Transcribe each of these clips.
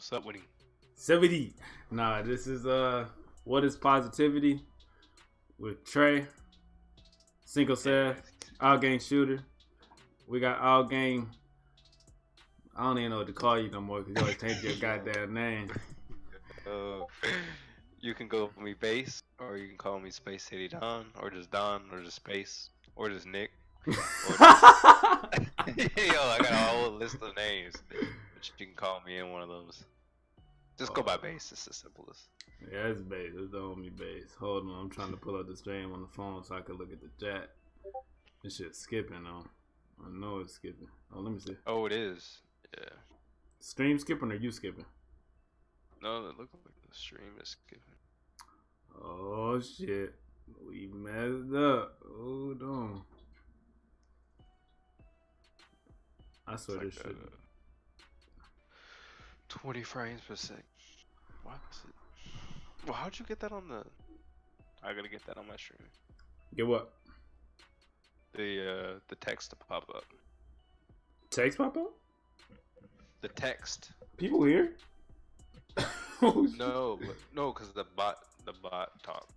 What's up with him? 70. Nah, this is What is Positivity with Trey, Cinco Seth, All Gang Shooter. We got All Gang. I don't even know what to call you no more because you always change your goddamn name. You can go with me Base, or you can call me SpaceCityDon, or just Don, or just Space, or just Nick. Or just... Yo, I got a whole list of names, but you can call me in one of those. Just go by Base. It's the simplest. Yeah, it's Base. It's the homie Base. Hold on, I'm trying to pull up the stream on the phone so I can look at the chat. This shit's skipping though. I know it's skipping. Oh, let me see. Oh, it is. Yeah. Stream skipping or you skipping? No, it looks like the stream is skipping. Oh shit, we messed up. Hold on. I swear It's this like shit. 20 frames per second. Why is it? Well, how'd you get that on the? I gotta get that on my stream. Get what? The text to pop up. Text pop up? The text. People here? No, because the bot talk.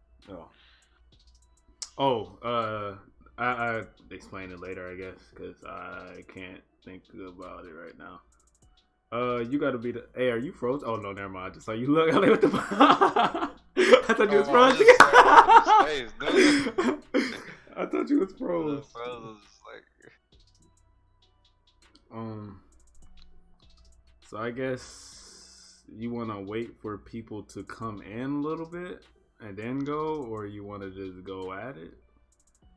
I explain it later, I guess, because I can't think about it right now. You gotta be the. Hey, are you frozen? Oh no, never mind. I just saw you look. I like, what the fuck? I thought you was frozen. I thought you was frozen. So I guess you want to wait for people to come in a little bit and then go, or you want to just go at it?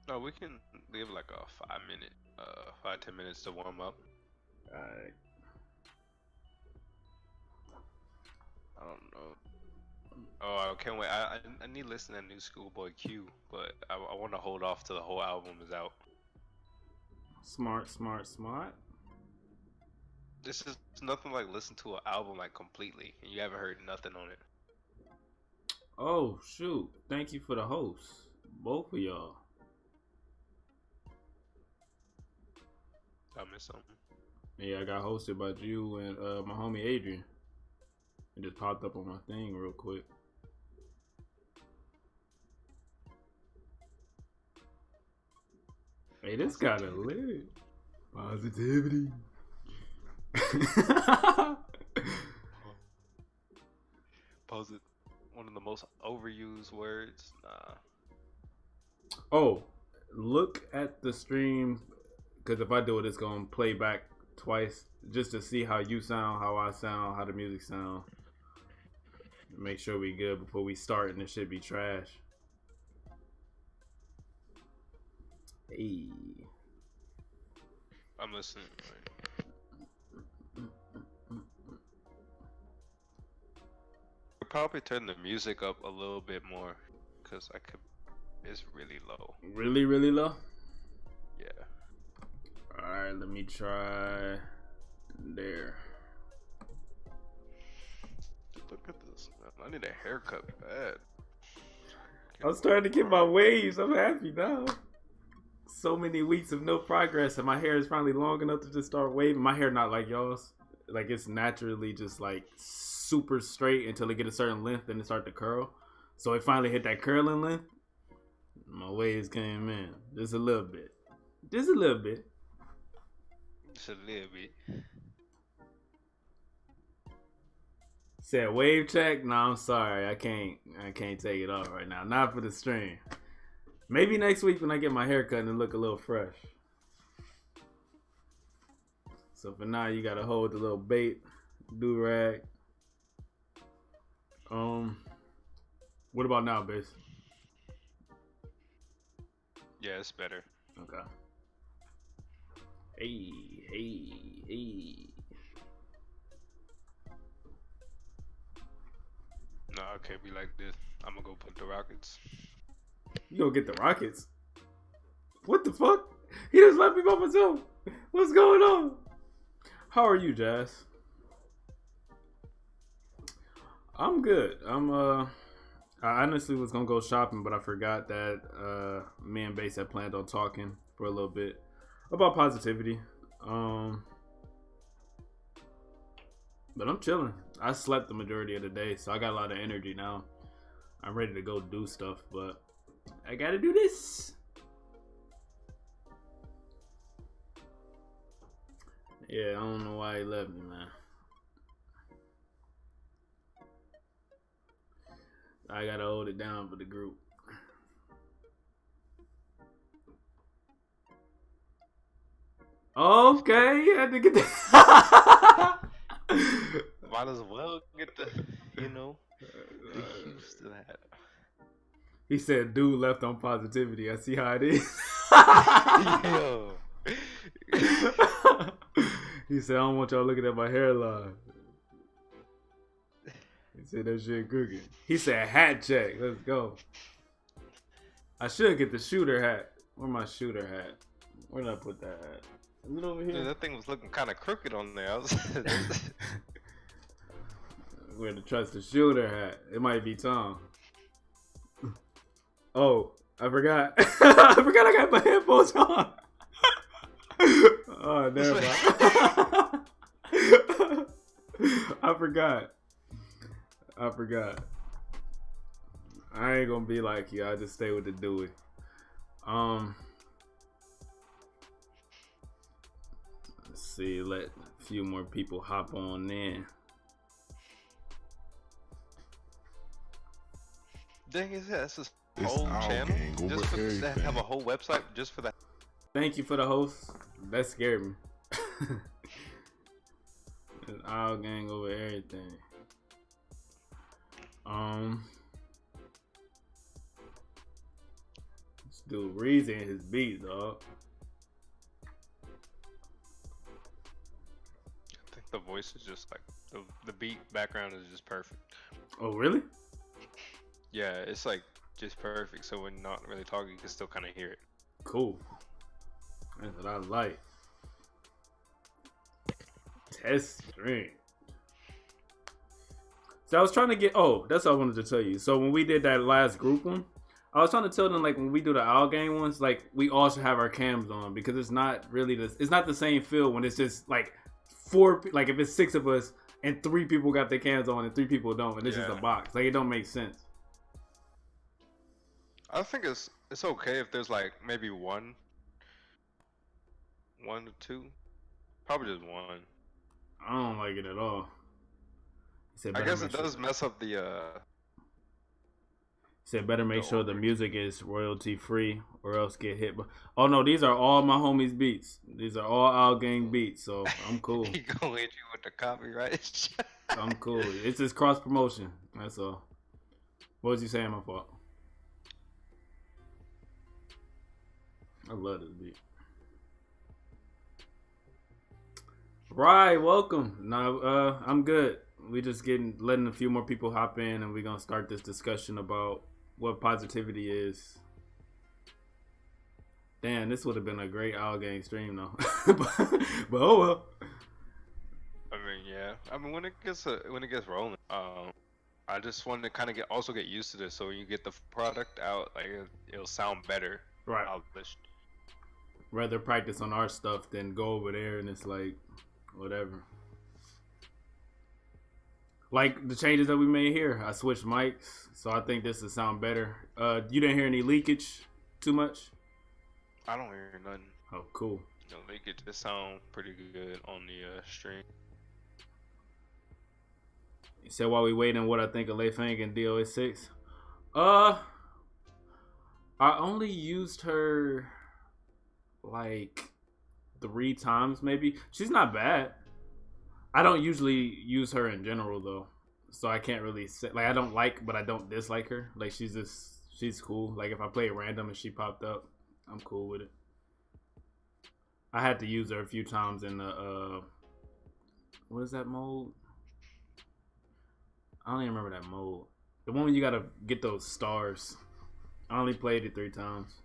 No, we can leave like a 5-10 minutes to warm up. Alright. I don't know. Oh, I can't wait. I need to listen to New Schoolboy Q, but I want to hold off till the whole album is out. Smart. This is nothing like listen to an album like completely, and you haven't heard nothing on it. Oh shoot! Thank you for the hosts, both of y'all. I missed something. Yeah, I got hosted by you and my homie Adrian. It just popped up on my thing real quick. Hey, this got a lit. Positivity. Posit, one of the most overused words. Nah. Oh, look at the stream, because if I do it, it's gonna play back twice just to see how you sound, how I sound, how the music sound. Make sure we good before we start, and this shit be trash. Hey, I'm listening. I'll probably turn the music up a little bit more, cause it's really low. Really low? Yeah. Alright, let me try there. Look at this, man. I need a haircut bad. I'm starting to get my waves. I'm happy now. So many weeks of no progress, and my hair is finally long enough to just start waving. My hair not like y'all's. Like, it's naturally just like super straight until it get a certain length and it start to curl. So it finally hit that curling length. My waves came in just a little bit. Just a little bit. Just a little bit. Said wave check. No, I'm sorry. I can't take it off right now. Not for the stream. Maybe next week when I get my hair cut and look a little fresh. So for now, you gotta hold the little bait, do rag. What about now, bass? Yeah, it's better. Okay. Hey. No, I can't be like this. I'm gonna go put the Rockets. You gonna get the Rockets? What the fuck? He just left me by myself. What's going on? How are you, Jazz? I'm good. I honestly was gonna go shopping, but I forgot that me and Bass had planned on talking for a little bit about positivity. But I'm chilling. I slept the majority of the day, so I got a lot of energy now. I'm ready to go do stuff, but I gotta do this. Yeah, I don't know why he left me, man. I gotta hold it down for the group. Okay, you had to get that. Might as well get the use to that. He said, dude left on positivity. I see how it is. Yo. He said, I don't want y'all looking at my hairline. He said that shit crooked. He said, hat check. Let's go. I should get the shooter hat. Where my shooter hat? Where did I put that hat? Is it over here? Dude, that thing was looking kind of crooked on there. I was Where to trust the shooter hat? It might be Tom. Oh, I forgot. I forgot I got my headphones on. Oh, never mind. I forgot. I ain't gonna be like you. I just stay with the Dewey. Let's see. Let a few more people hop on in. Dang, is that? That's a whole channel just for that, have a whole website just for that. Thank you for the host. That scared me. It's Owl Gang over everything. This dude Reezy and his beat, dog. I think the voice is just like the beat background is just perfect. Oh, really? Yeah, it's like just perfect. So when not really talking, you can still kind of hear it. Cool. That's what I like. Test string. So I was trying to get. Oh, that's what I wanted to tell you. So when we did that last group one, I was trying to tell them like when we do the Owl Gang ones, like we all should have our cams on because it's not really it's not the same feel when it's just like four. Like if it's 6 of us and 3 people got their cams on and 3 people don't, and it's just a box. Like it don't make sense. I think it's okay if there's like maybe one to 2, probably just one. I don't like it at all. I guess it does mess up the. Said better make sure the music is royalty free or else get hit. Oh no, these are all my homies' beats. These are all Owl Gang beats, so I'm cool. He gonna hit you with the copyright. I'm cool. It's just cross promotion. That's all. What was you saying, my fault? I love this beat. Right, welcome. No, I'm good. We just letting a few more people hop in, and we're gonna start this discussion about what positivity is. Damn, this would have been a great Owl Gang stream, though. but oh well. I mean, yeah. I mean, when it gets rolling, I just wanted to kind of get used to this, so when you get the product out, like it'll sound better. Right. Rather practice on our stuff than go over there and it's like whatever. Like the changes that we made here, I switched mics, so I think this will sound better. You didn't hear any leakage too much? I don't hear nothing. Oh, cool. No leakage. It sound pretty good on the stream. You said while we waiting, what I think of Lei Fang and DOA 6. I only used her like 3 times maybe. She's not bad. I don't usually use her in general though, so I can't really say like I don't like, but I don't dislike her. Like she's cool. Like if I play random and she popped up, I'm cool with it. I had to use her a few times in the what is that mode? I don't even remember that mode. The one when you gotta get those stars. I only played it 3 times.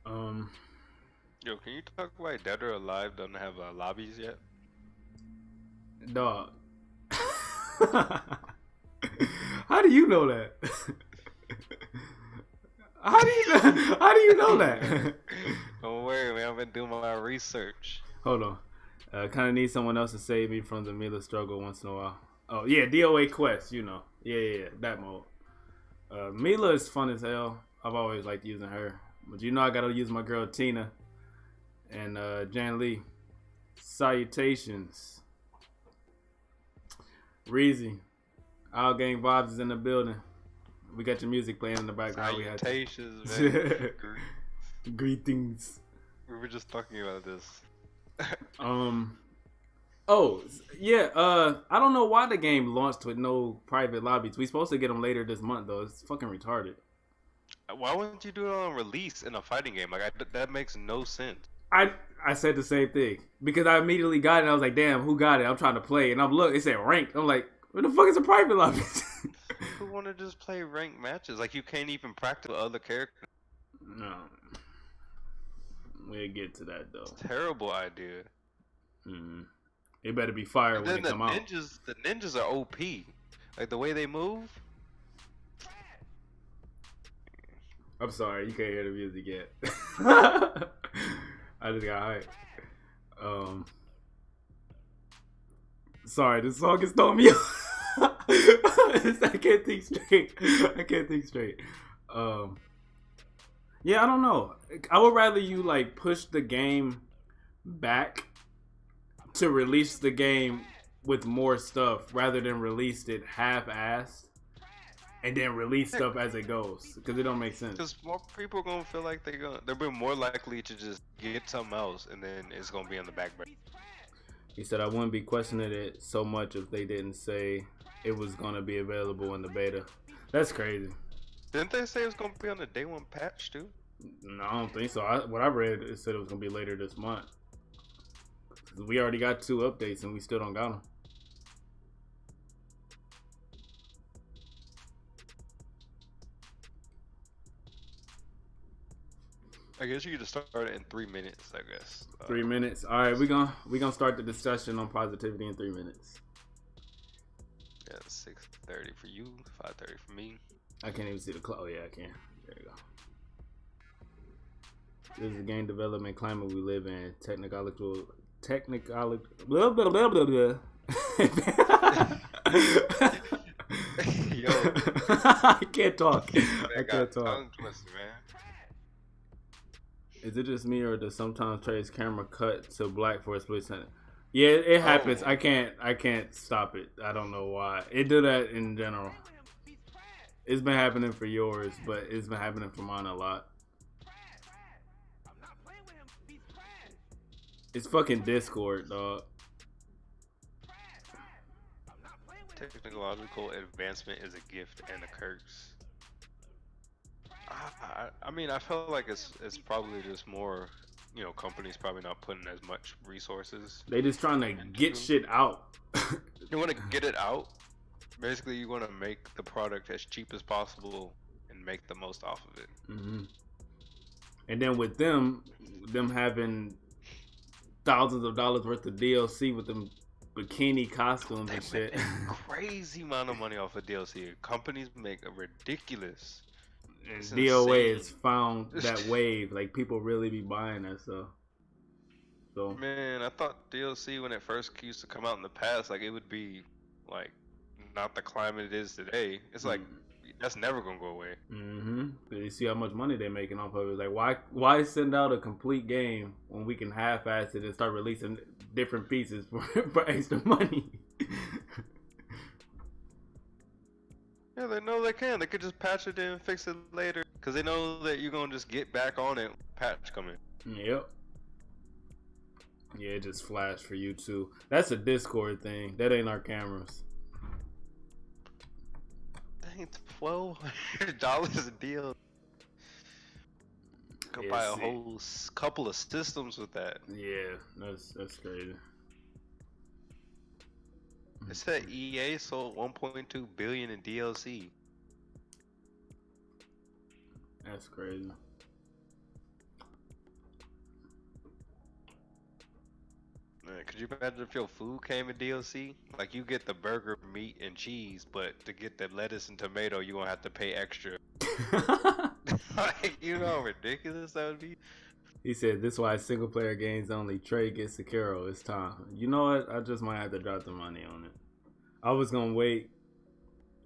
Yo, can you talk about Dead or Alive doesn't have lobbies yet? Dog. How do you know that? How do you know that? Don't worry, man. I've been doing my research. Hold on. Kind of need someone else to save me from the Mila struggle once in a while. Oh yeah, DOA quest, you know. Yeah, that mode. Mila is fun as hell. I've always liked using her, but you know I gotta use my girl Tina and Jan Lee. Salutations, Reezy. Our gang vibes is in the building. We got your music playing in the background. Salutations, man. Greetings. We were just talking about this. Oh yeah. I don't know why the game launched with no private lobbies. We supposed to get them later this month though. It's fucking retarded. Why wouldn't you do it on release in a fighting game? Like that makes no sense. I said the same thing because I immediately got it. I was like, damn, who got it? I'm trying to play, and I'm look. It said ranked. I'm like, where the fuck is a private lobby? Who want to just play ranked matches? Like you can't even practice other characters. No. We'll get to that though. It's a terrible idea. It better be fire and when it come out. The ninjas are OP. Like the way they move. I'm sorry, you can't hear the music yet. I just got hyped. Sorry, this song is throwing me off. I can't think straight. Yeah, I don't know. I would rather you like push the game back to release the game with more stuff rather than release it half-assed and then release stuff as it goes because it don't make sense. Because more people are gonna feel like they're be more likely to just get something else and then it's gonna be on the back burner. He said I wouldn't be questioning it so much if they didn't say it was gonna be available in the beta. That's crazy. Didn't they say it was gonna be on the day one patch too? No, I don't think so. What I read, it said it was gonna be later this month. We already got 2 updates and we still don't got them. I guess you could just start it in 3 minutes. I guess 3 minutes. All right, we gonna start the discussion on positivity in 3 minutes. Yeah, 6:30 for you, 5:30 for me. I can't even see the clock. Oh yeah, I can. There you go. This is the game development climate we live in. Technical. Blah blah blah blah blah. Yo, I can't talk. I can't talk. Tongue twister, man. Is it just me or does sometimes Trey's camera cut to black for a split second? Yeah, it happens. I can't stop it. I don't know why. It do that in general. It's been happening for yours, but it's been happening for mine a lot. It's fucking Discord, dog. Technological advancement is a gift and a curse. I mean, I feel like it's probably just more, you know, companies probably not putting as much resources. They just trying to get shit out. You want to get it out. Basically, you want to make the product as cheap as possible and make the most off of it. Mm-hmm. And then with them having thousands of dollars worth of DLC with them bikini costumes and shit. Crazy amount of money off of DLC. Companies make a ridiculous. And DOA has found that wave. Like people really be buying that stuff. So man, I thought DLC when it first used to come out in the past, like it would be like not the climate it is today. It's like that's never gonna go away. You see how much money they're making off of it. Like why send out a complete game when we can half-ass it and start releasing different pieces for extra money? Yeah, they know they can. They could just patch it in and fix it later. Because they know that you're going to just get back on it. Patch coming. Yep. Yeah, it just flashed for you too. That's a Discord thing. That ain't our cameras. Dang, $1,200 a deal. Could buy a whole couple of systems with that. Yeah, that's crazy. It said EA sold 1.2 billion in DLC. That's crazy. Man, could you imagine if your food came in DLC? Like you get the burger, meat, and cheese, but to get the lettuce and tomato, you gonna have to pay extra. Like, you know how ridiculous that would be? He said, "This why single player games only. Trey gets Sekiro. It's time." You know what? I just might have to drop the money on it. I was gonna wait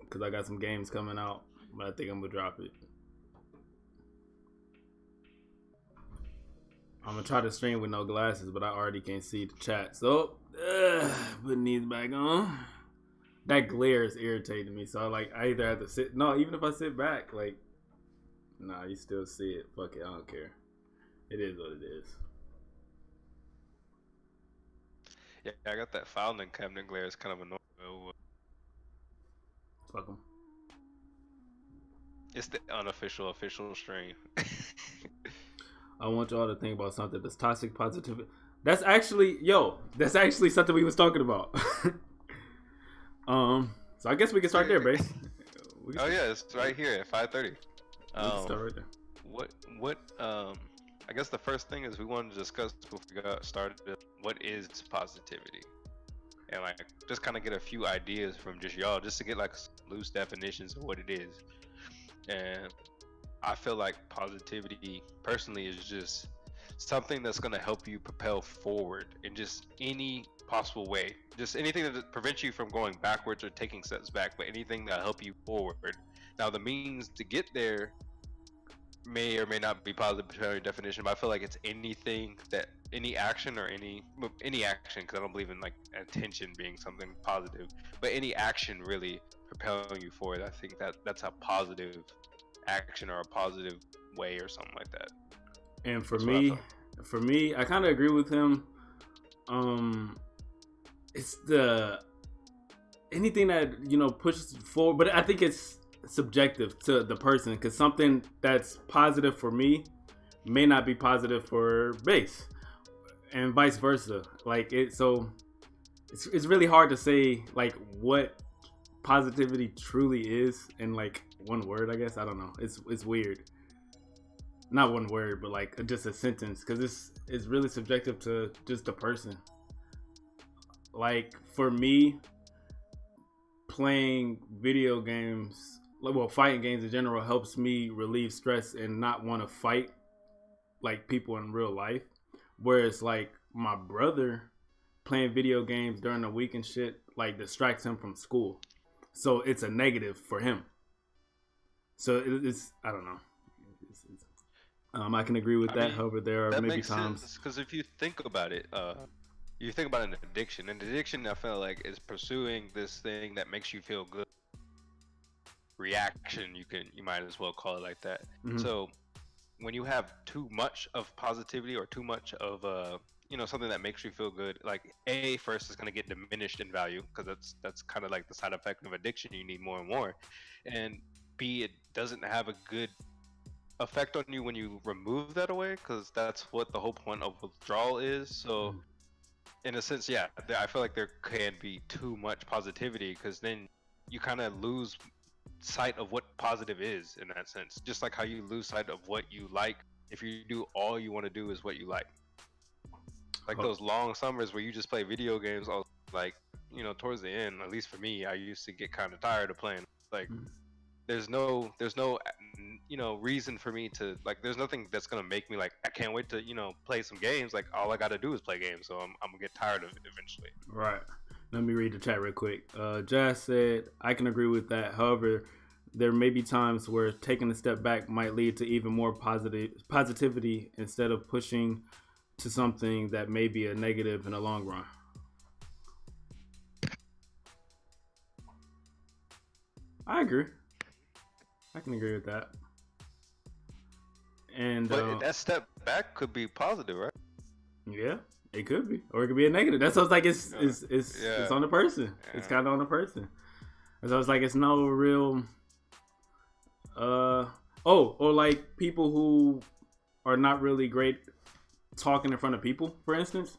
because I got some games coming out, but I think I'm gonna drop it. I'm gonna try to stream with no glasses, but I already can't see the chat. So, putting these back on. That glare is irritating me. So I either have to sit. No, even if I sit back, nah, you still see it. Fuck it, I don't care. It is what it is. Yeah, I got that filing cabinet glare. It's kind of annoying. Fuck them. It's the unofficial official stream. I want y'all to think about something. That's toxic positivity. That's actually something we was talking about. So I guess we can start there, Brace. Oh yeah, it's right here at 5:30. We can start right there. What I guess the first thing is we wanted to discuss before we got started what is positivity, and just kind of get a few ideas from just y'all, just to get loose definitions of what it is. And I feel like positivity personally is just something that's going to help you propel forward in just any possible way, just anything that prevents you from going backwards or taking steps back, but anything that'll help you forward. Now the means to get there may or may not be positive per definition, but I feel like it's anything that any action or any action, because I don't believe in attention being something positive, but any action really propelling you forward. I think that's a positive action or a positive way or something like that. And for me, I kind of agree with him. It's anything that pushes forward, but I think it's subjective to the person, because something that's positive for me may not be positive for Base, and vice versa. It's really hard to say what positivity truly is in one word. I guess I don't know. It's weird. Not one word, but just a sentence, because it's really subjective to just the person. For me, playing video games, fighting games in general, helps me relieve stress and not want to fight people in real life. Whereas my brother, playing video games during the week and shit distracts him from school, so it's a negative for him. So it's I don't know. I can agree with that. However, there are maybe times, because if you think about it, you think about an addiction. An addiction, I feel like, is pursuing this thing that makes you feel good. Reaction, you might as well call it like that. Mm-hmm. So when you have too much of positivity or too much of something that makes you feel good, first is going to get diminished in value, because that's kind of the side effect of addiction. You need more and more, and B, it doesn't have a good effect on you when you remove that away, because that's what the whole point of withdrawal is. So in a sense, yeah, I feel like there can be too much positivity, because then you kind of lose sight of what positive is, in that sense. Just like how you lose sight of what you like if you do all you want to do is what you like. Those long summers where you just play video games all towards the end, at least for me, I used to get kind of tired of playing. There's no reason for me to there's nothing that's gonna make me I can't wait to play some games. All I gotta do is play games, so I'm gonna get tired of it eventually. Right. Let me read the chat real quick. Jazz said, I can agree with that. However, there may be times where taking a step back might lead to even more positivity instead of pushing to something that may be a negative in the long run. I agree. I can agree with that. But that step back could be positive, right? Yeah, it could be, or it could be a negative. That's what's it's on the person. Yeah. It's kind of on the person. And so it's no real. Or people who are not really great talking in front of people, for instance.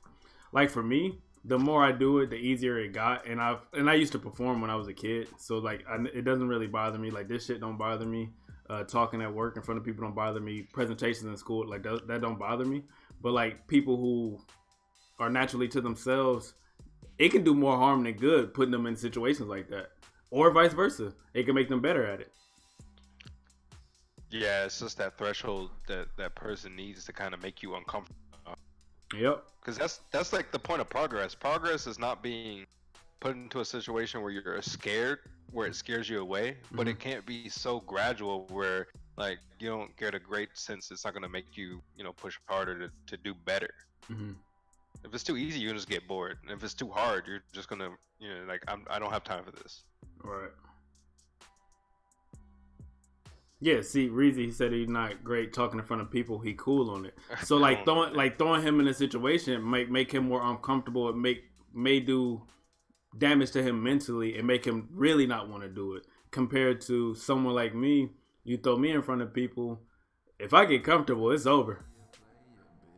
For me, the more I do it, the easier it got. And I used to perform when I was a kid, so it doesn't really bother me. This shit don't bother me. Talking at work in front of people don't bother me. Presentations in school that don't bother me. But people who are naturally to themselves, it can do more harm than good putting them in situations like that, or vice versa. It can make them better at it. Yeah, it's just that threshold that that person needs to kind of make you uncomfortable. Yep. Because that's like the point of progress. Progress is not being put into a situation where you're scared, where it scares you away, but Mm-hmm. it can't be so gradual where like you don't get a great sense it's not going to make you, push harder to do better. Mm-hmm. If it's too easy, you just get bored. And if it's too hard, you're just going to, like I don't have time for this. Right. Yeah, see, Reezy, he said he's not great talking in front of people. He cool on it. So like Cool, man. throwing him in a situation make him more uncomfortable. It may do damage to him mentally and make him really not want to do it. Compared to someone like me, you throw me in front of people. If I get comfortable, it's over.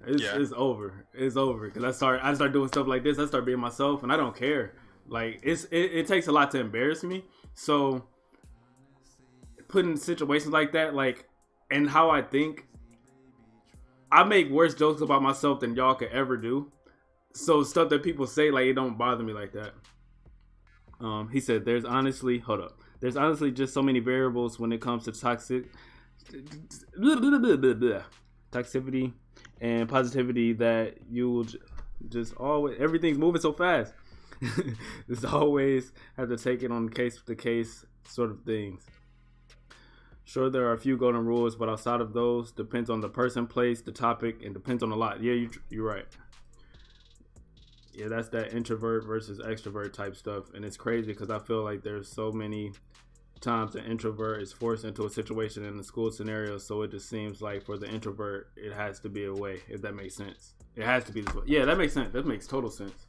Yeah. It's over. It's over because I start doing stuff like this. I start being myself, and I don't care. Like it takes a lot to embarrass me. So put in situations like that, like, and how I think, I make worse jokes about myself than y'all could ever do. So stuff that people say, like, it don't bother me like that. He said, there's honestly just so many variables when it comes to toxicity and positivity that you will just always, everything's moving so fast. Just always have to take it on case to case sort of things. Sure, there are a few golden rules, but outside of those, depends on the person, place, the topic, and depends on a lot. Yeah, you're right. Yeah, that's that introvert versus extrovert type stuff, and it's crazy because I feel like there's so many times an introvert is forced into a situation in the school scenario, so it just seems like for the introvert, it has to be a way. If that makes sense, it has to be this way. Yeah, that makes sense. That makes total sense.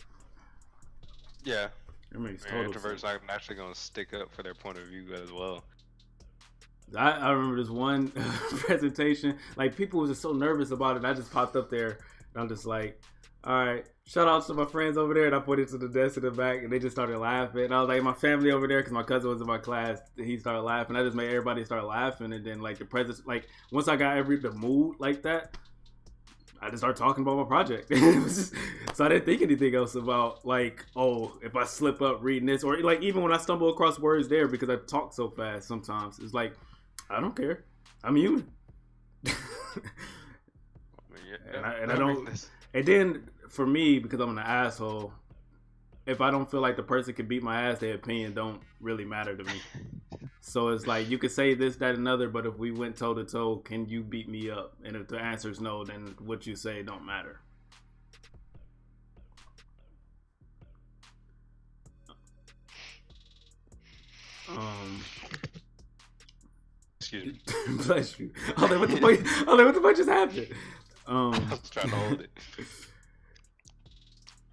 Yeah. It makes And total introverts sense. are naturally going to stick up for their point of view as well. I remember this one presentation. Like, people was just so nervous about it. I just popped up there, and I'm just like, all right, shout out to my friends over there. And I put it to the desk in the back, and they just started laughing. And I was like, my family over there, because my cousin was in my class. He started laughing. I just made everybody start laughing. And then, like, the president, like, once I got the mood like that, I just started talking about my project. So I didn't think anything else about, like, oh, if I slip up reading this, or like even when I stumble across words there because I talk so fast sometimes, it's like, I don't care. I'm human. And I I mean, don't. And then for me, because I'm an asshole, if I don't feel like the person can beat my ass, their opinion don't really matter to me. So it's like, you could say this, that, and other, but if we went toe to toe, can you beat me up? And if the answer is no, then what you say don't matter. Um, excuse me. Bless you. Oh, what the fuck? Oh, what the fuck just happened? I was trying to hold it.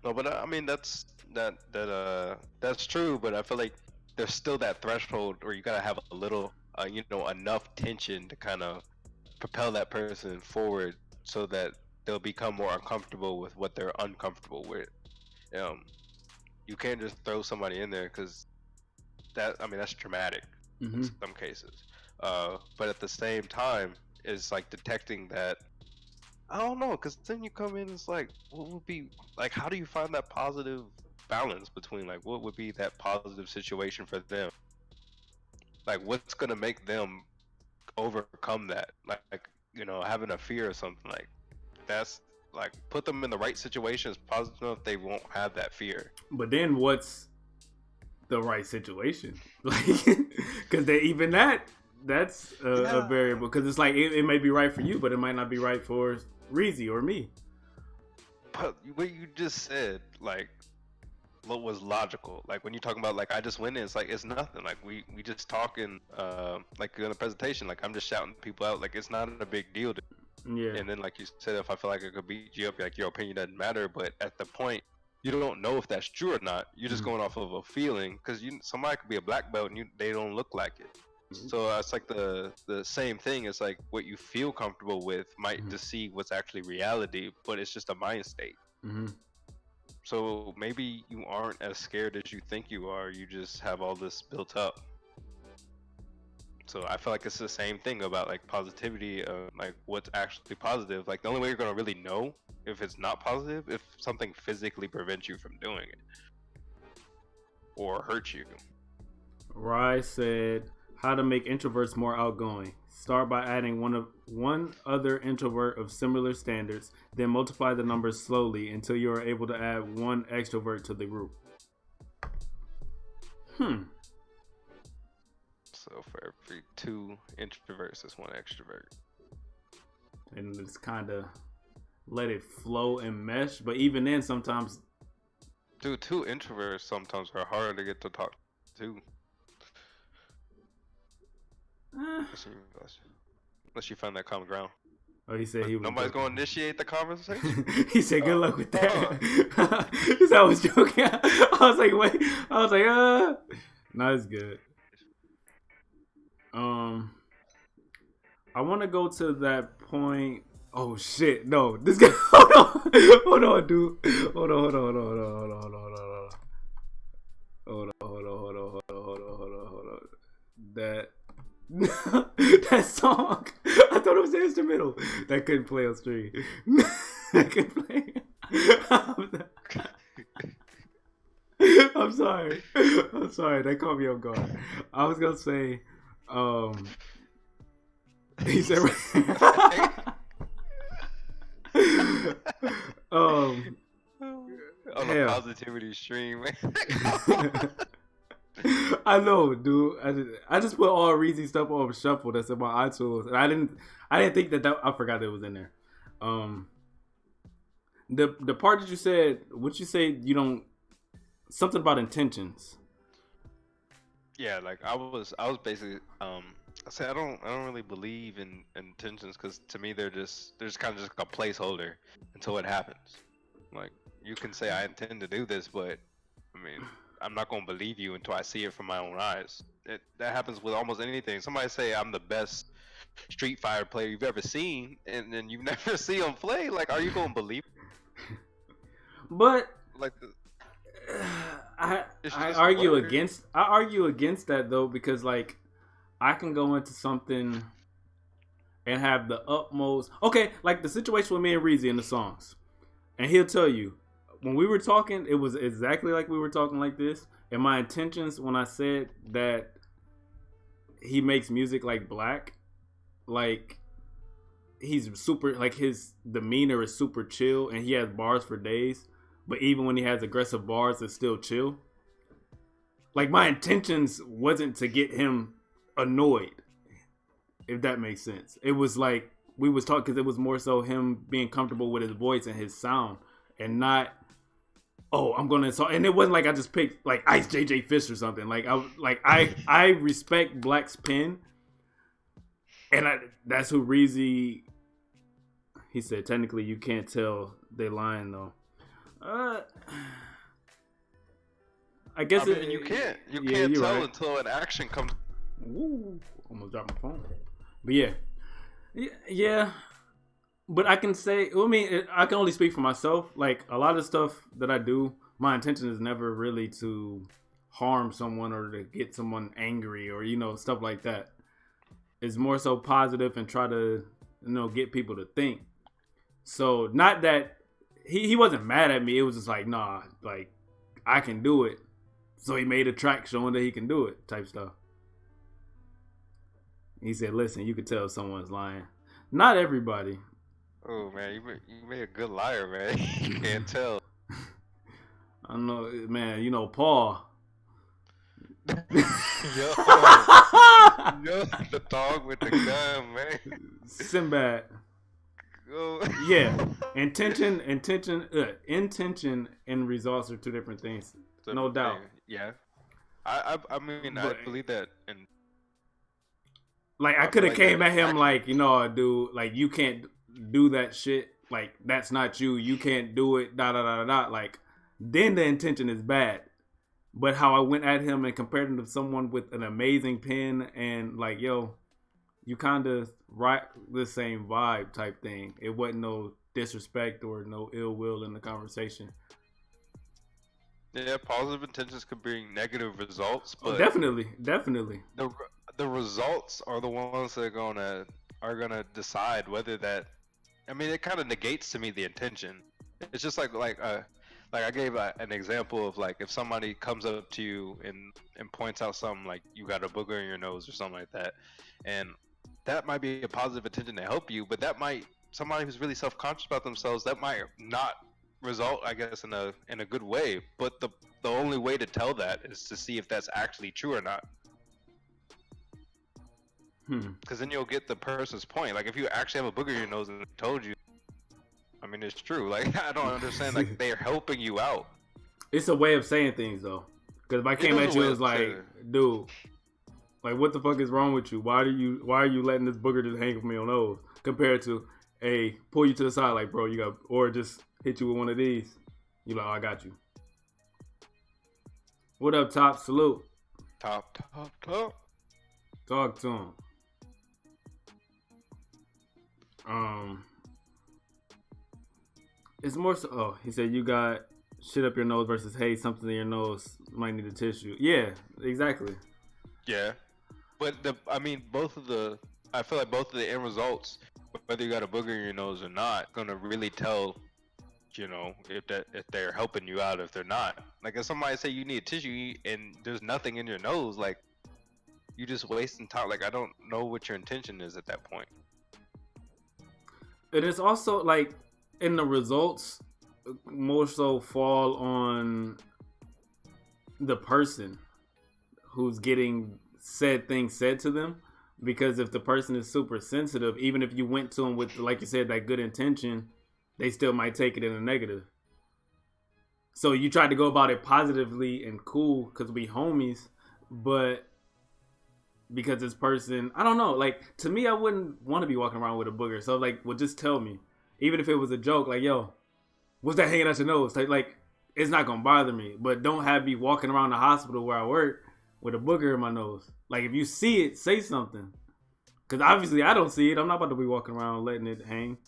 No, but I mean that's true. But I feel like there's still that threshold where you gotta have a little, enough tension to kind of propel that person forward, so that they'll become more uncomfortable with what they're uncomfortable with. Um, you can't just throw somebody in there because that's traumatic in Mm-hmm. some cases. But at the same time, it's like detecting that. I don't know, because then you come in, it's like, what would be, like, how do you find that positive balance between, like, what would be that positive situation for them? Like, what's going to make them overcome that? Like, having a fear or something, like, that's, like, put them in the right situations, positive enough they won't have that fear. But then what's the right situation? Like, because even that's a Yeah. variable. Because it's like, it may be right for you, but it might not be right for Reezy or me. But what you just said, like, what was logical? Like, when you're talking about, like, I just went in, it's like, it's nothing. Like, we just talking, like, in a presentation, like, I'm just shouting people out, like, it's not a big deal. Yeah. And then, like you said, if I feel like I could beat you up, like, your opinion doesn't matter. But at the point, you don't know if that's true or not. You're just Mm-hmm. going off of a feeling, because somebody could be a black belt and they don't look like it. So it's like the same thing. It's like what you feel comfortable with might deceive what's actually reality, but it's just a mind state. Mm-hmm. So maybe you aren't as scared as you think you are. You just have all this built up. So I feel like it's the same thing about, like, positivity, like, what's actually positive. Like, the only way you're gonna really know if it's not positive if something physically prevents you from doing it or hurt you. Rye said, how to make introverts more outgoing. Start by adding one other introvert of similar standards, then multiply the numbers slowly until you are able to add one extrovert to the group. So for every 2 introverts, there's 1 extrovert. And it's kind of let it flow and mesh. But even then, sometimes... Dude, 2 introverts sometimes are harder to get to talk to. Unless you find that common ground. Oh, he said he was. Nobody's going to initiate the conversation? He said, good luck with that. He said, I was joking. I was like, wait. I was like, No, it's good. I want to go to that point. Oh, shit. No, this guy. Hold on, dude. Hold on. That song, I thought it was the instrumental that couldn't play on stream. That couldn't play. I'm sorry. That caught me off guard. I was gonna say, he said, on the positivity stream, man. I know, dude. I just put all Reezy stuff on shuffle that's in my iTunes, and I didn't think that I forgot that it was in there. The part that you said, what you say, you don't, something about intentions. Yeah, like I was basically I said I don't really believe in intentions, because to me they're just kind of just like a placeholder until it happens. Like, you can say I intend to do this, but I mean, I'm not gonna believe you until I see it from my own eyes. That happens with almost anything. Somebody say I'm the best Street Fighter player you've ever seen, and then you never see them play. Like, are you gonna believe? But like, I argue against that though, because like I can go into something and have the utmost, okay, like the situation with me and Reezy in the songs, and he'll tell you, when we were talking, it was exactly like we were talking like this. And my intentions when I said that he makes music like Black, like he's super, like his demeanor is super chill and he has bars for days. But even when he has aggressive bars, it's still chill. Like, my intentions wasn't to get him annoyed, if that makes sense. It was like, we was talking, because it was more so him being comfortable with his voice and his sound, and not, oh, I'm gonna insult. And it wasn't like I just picked like Ice JJ Fish or something. Like I respect Black's pen, and that's who Reezy. He said technically you can't tell they lying though. I guess you can't tell right. Until an action comes. Woo! Almost dropped my phone. But yeah. But I can say, I mean, I can only speak for myself. Like, a lot of stuff that I do, my intention is never really to harm someone or to get someone angry or, stuff like that. It's more so positive and try to, get people to think. So, not that he wasn't mad at me. It was just like, nah, like, I can do it. So he made a track showing that he can do it type stuff. He said, listen, you could tell someone's lying. Not everybody. Oh, man, you made a good liar, man. You can't tell. I know, man, Paul. Yo, the dog with the gun, man. Sinbad. Oh. Yeah, intention, and results are two different things. No doubt. Yeah, I mean, but, I believe that. And like, I could have came at him like, dude, like, you can't do that shit. Like, that's not you. You can't do it. Like, then the intention is bad. But how I went at him and compared him to someone with an amazing pen and like, yo, you kind of write the same vibe type thing. It wasn't no disrespect or no ill will in the conversation. Yeah, positive intentions could bring negative results, but definitely. The results are the ones that are gonna decide whether that. I mean, it kind of negates to me the intention. It's just like I gave an example of like if somebody comes up to you and points out something like you got a booger in your nose or something like that, and that might be a positive intention to help you, but that might somebody who's really self-conscious about themselves, that might not result, I guess, in a good way. But the only way to tell that is to see if that's actually true or not. Because then you'll get the person's point. Like if you actually have a booger in your nose and they told you, I mean, it's true. Like I don't understand. Like they're helping you out. It's a way of saying things though. Because if I came at you, it was like, dude, like what the fuck is wrong with you? Why are you letting this booger just hang from your nose? Compared to, hey, pull you to the side, like bro, you got, or just hit you with one of these. You like, oh, I got you. What up, Top? Salute. Top. Talk to him. It's more so. Oh, he said you got shit up your nose versus hey, something in your nose might need a tissue. Yeah, exactly. Yeah, but I feel like both of the end results, whether you got a booger in your nose or not, gonna really tell, you know, if they're helping you out, if they're not. Like if somebody say you need tissue and there's nothing in your nose, like you just wasting time. Like I don't know what your intention is at that point. And it's also like in the results more so fall on the person who's getting said things said to them, because if the person is super sensitive, even if you went to them with, like you said, that good intention, they still might take it in a negative. So you tried to go about it positively and cool because we homies, but because this person, I don't know, like to me, I wouldn't want to be walking around with a booger. So like, well, just tell me, even if it was a joke, like, yo, what's that hanging out your nose? Like it's not gonna bother me, but don't have me walking around the hospital where I work with a booger in my nose. Like if you see it, say something, because obviously I don't see it. I'm not about to be walking around letting it hang.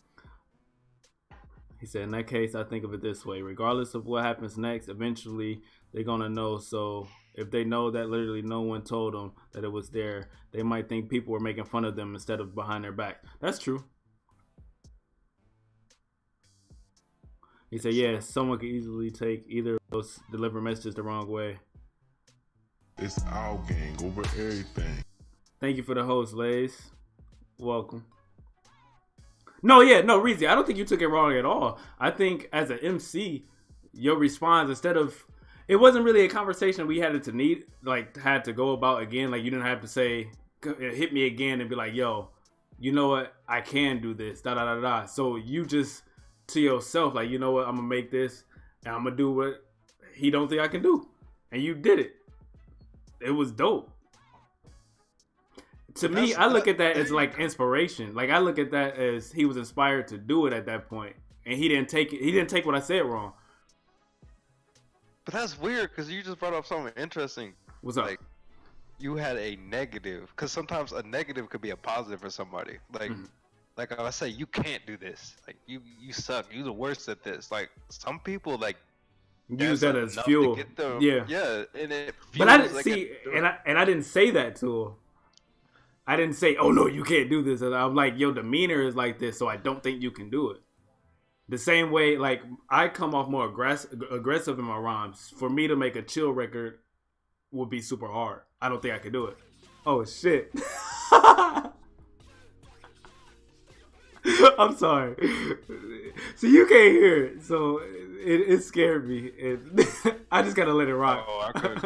He said, in that case, I think of it this way: regardless of what happens next, eventually they're gonna know. So if they know that literally no one told them that it was there, they might think people were making fun of them instead of behind their back. That's true. He said, yeah, someone could easily take either of those deliver messages the wrong way. It's our gang over everything. Thank you for the host, Lays. Welcome. No, Reezy, I don't think you took it wrong at all. I think as an MC, your response, instead of, it wasn't really a conversation we had to go about again. Like you didn't have to say, hit me again and be like, yo, you know what? I can do this, da da da da. So you just, to yourself, like, you know what? I'm gonna make this and I'm gonna do what he don't think I can do. And you did it. It was dope. To me, I look at that as like inspiration. Like I look at that as he was inspired to do it at that point, and he didn't take it. He didn't take what I said wrong. But that's weird because you just brought up something interesting. What's up? Like you had a negative, because sometimes a negative could be a positive for somebody. Like, like I say, you can't do this. Like you suck. You're the worst at this. Like some people like use that as fuel. Yeah, and it. But I didn't see, and I didn't say that to him. I didn't say, oh no, you can't do this. I'm like, your demeanor is like this, so I don't think you can do it. The same way, like, I come off more aggressive in my rhymes. For me to make a chill record would be super hard. I don't think I could do it. Oh, shit. I'm sorry. So you can't hear it, so it scared me. I just gotta let it rock. Oh, I could.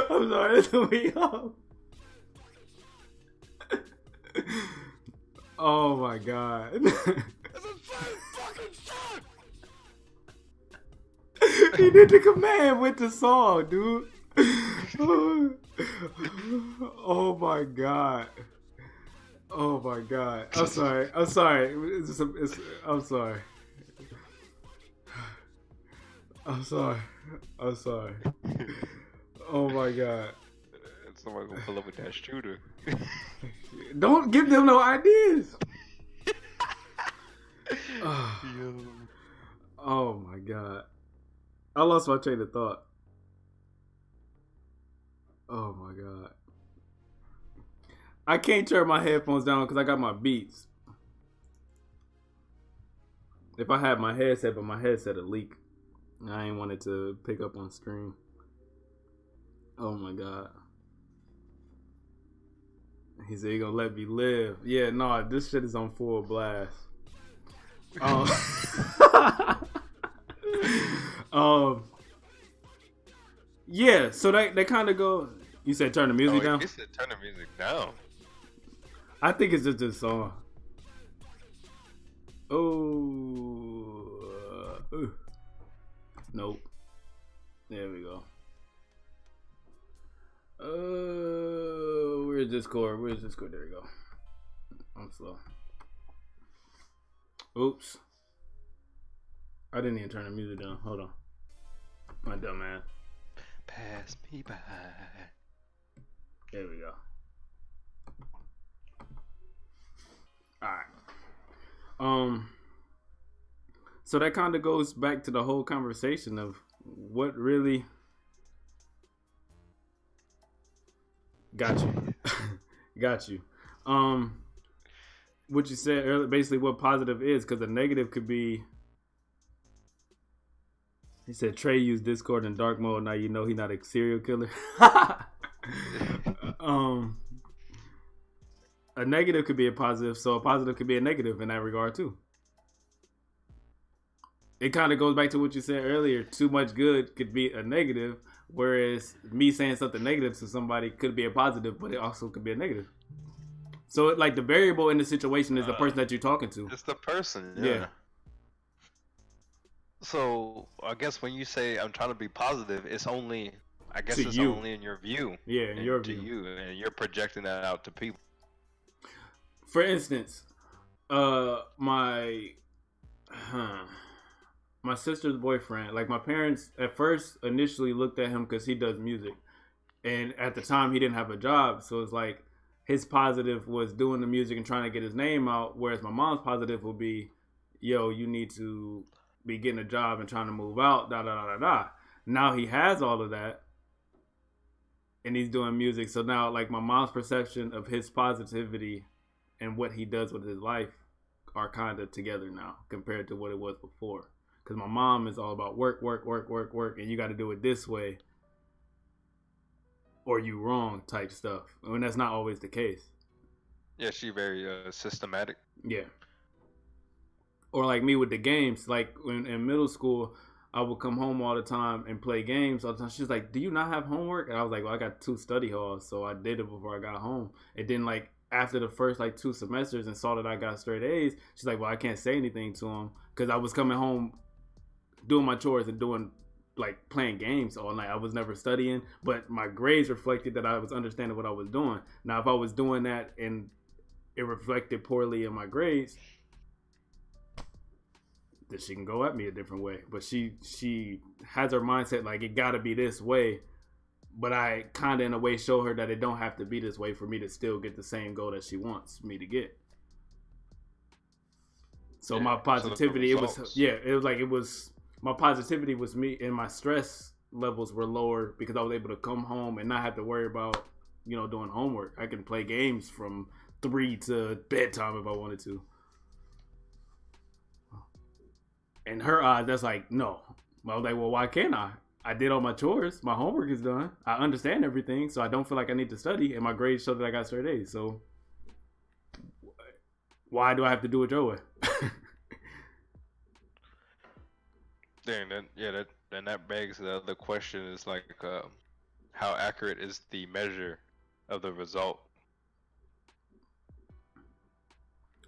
I'm sorry, that's what we off. Oh my god. He did the command with the song, dude. Oh my god. Oh my god. I'm sorry. I'm sorry. I'm sorry. I'm sorry. I'm sorry. Oh my god. Somebody gonna pull up with that shooter. Don't give them no ideas. Oh my god. I lost my train of thought. Oh my god. I can't turn my headphones down because I got my Beats. If I had my headset, but my headset would leak. I ain't wanted to pick up on stream. Oh my god. He said he gonna let me live. Yeah, no, this shit is on full blast. Um, yeah, so they kind of go. You said turn the music down? He said turn the music down. I think it's just this song. Oh, nope. There we go. Where's Discord? Where's Discord? There we go. I'm slow. Oops. I didn't even turn the music down. Hold on. My dumb ass. Pass me by. There we go. Alright. So that kind of goes back to the whole conversation of what really got you. Got you. What you said earlier, basically what positive is, because the negative could be. He said Trey used Discord in dark mode. Now you know he's not a serial killer. A negative could be a positive, so a positive could be a negative in that regard too. It kind of goes back to what you said earlier. Too much good could be a negative, whereas me saying something negative to somebody could be a positive, but it also could be a negative. So, like, the variable in the situation is the person that you're talking to. It's the person, Yeah. So, I guess when you say I'm trying to be positive, it's only, I guess To it's you. only in your view. Yeah, in your to view. you, and you're projecting that out to people. For instance, my sister's boyfriend, like my parents at first initially looked at him because he does music, and at the time he didn't have a job, so it's like his positive was doing the music and trying to get his name out, whereas my mom's positive would be, yo, you need to be getting a job and trying to move out, da da da da da. Now he has all of that and he's doing music, so now like my mom's perception of his positivity and what he does with his life are kind of together now compared to what it was before. Because my mom is all about work, and you got to do it this way or you wrong type stuff. I mean, that's not always the case. Yeah, she very systematic. Yeah. Or like me with the games. Like in middle school, I would come home all the time and play games all the time. She's like, do you not have homework? And I was like, well, I got 2 study halls, so I did it before I got home. And then like after the first like 2 semesters and saw that I got straight A's, she's like, well, I can't say anything to him because I was coming home doing my chores and doing like playing games all night. I was never studying, but my grades reflected that I was understanding what I was doing. Now, if I was doing that and it reflected poorly in my grades, then she can go at me a different way. But she has her mindset like it gotta be this way. But I kind of in a way show her that it don't have to be this way for me to still get the same goal that she wants me to get. So Yeah, my positivity, so it was my positivity was me, and my stress levels were lower because I was able to come home and not have to worry about, doing homework. I can play games from 3 to bedtime if I wanted to. In her eyes, that's like, no. I was like, well, why can't I? I did all my chores. My homework is done. I understand everything, so I don't feel like I need to study, and my grades show that I got straight A's. So why do I have to do it your way? Then that begs the other question is like, how accurate is the measure of the result?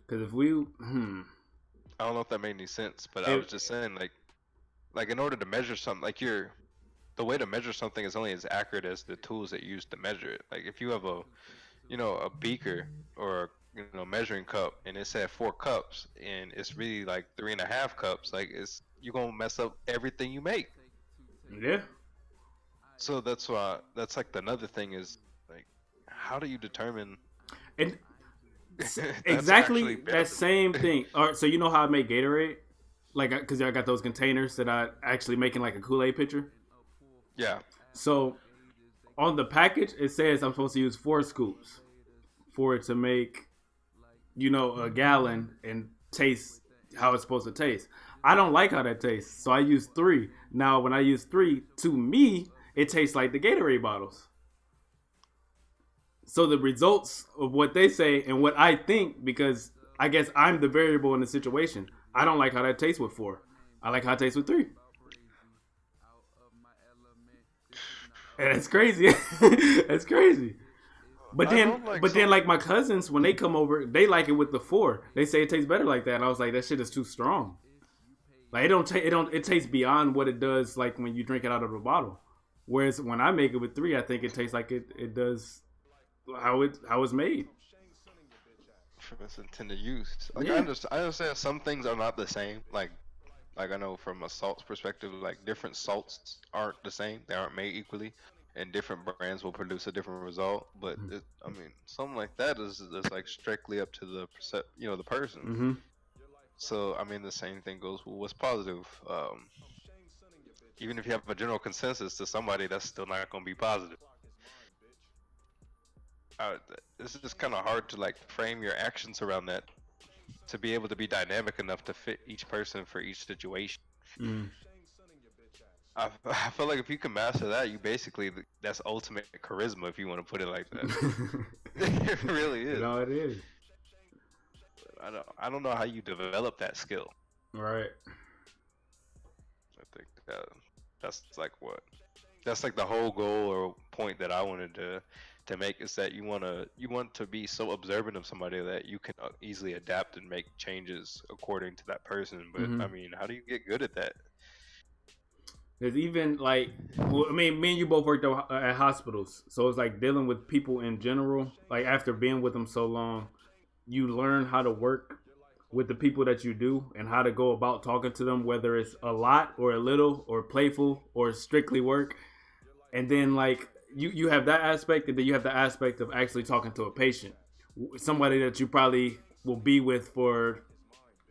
Because if we, I don't know if that made any sense, but I was just saying like in order to measure something, like the way to measure something is only as accurate as the tools that you use to measure it. Like if you have a beaker or a measuring cup and it said 4 cups and it's really like 3.5 cups, like you're gonna mess up everything you make. Yeah. So that's like another thing is like, how do you determine? And That's exactly actually better that same thing. All right, so you know how I make Gatorade? Like, because I got those containers that I actually making like a Kool-Aid pitcher. Yeah. So on the package, it says I'm supposed to use 4 scoops for it to make, a gallon and taste how it's supposed to taste. I don't like how that tastes, so I use 3. Now, when I use 3, to me, it tastes like the Gatorade bottles. So the results of what they say and what I think, because I guess I'm the variable in the situation. I don't like how that tastes with 4. I like how it tastes with 3. And that's crazy. That's crazy. But then, like my cousins, when they come over, they like it with the 4. They say it tastes better like that. And I was like, that shit is too strong. Like it tastes beyond what it does like when you drink it out of a bottle. Whereas when I make it with 3, I think it tastes like it does how it's made. For its intended use. Like Yeah. I understand some things are not the same. Like I know from a salts perspective, like different salts aren't the same. They aren't made equally, and different brands will produce a different result. But I mean, something like that is like strictly up to the the person. Mm-hmm. So I mean, the same thing goes with what's positive. Even if you have a general consensus to somebody, that's still not going to be positive. This is just kind of hard to like frame your actions around that to be able to be dynamic enough to fit each person for each situation. I feel like if you can master that, you basically that's ultimate charisma if you want to put it like that. It really is. No, it is. I don't know how you develop that skill. Right. I think that's like the whole goal or point that I wanted to make is that you want to be so observant of somebody that you can easily adapt and make changes according to that person. But I mean, how do you get good at that? There's even like, well, I mean, me and you both worked at hospitals, so it's like dealing with people in general. Like after being with them so long, you learn how to work with the people that you do and how to go about talking to them, whether it's a lot or a little or playful or strictly work. And then like you have that aspect, and then you have the aspect of actually talking to a patient, somebody that you probably will be with for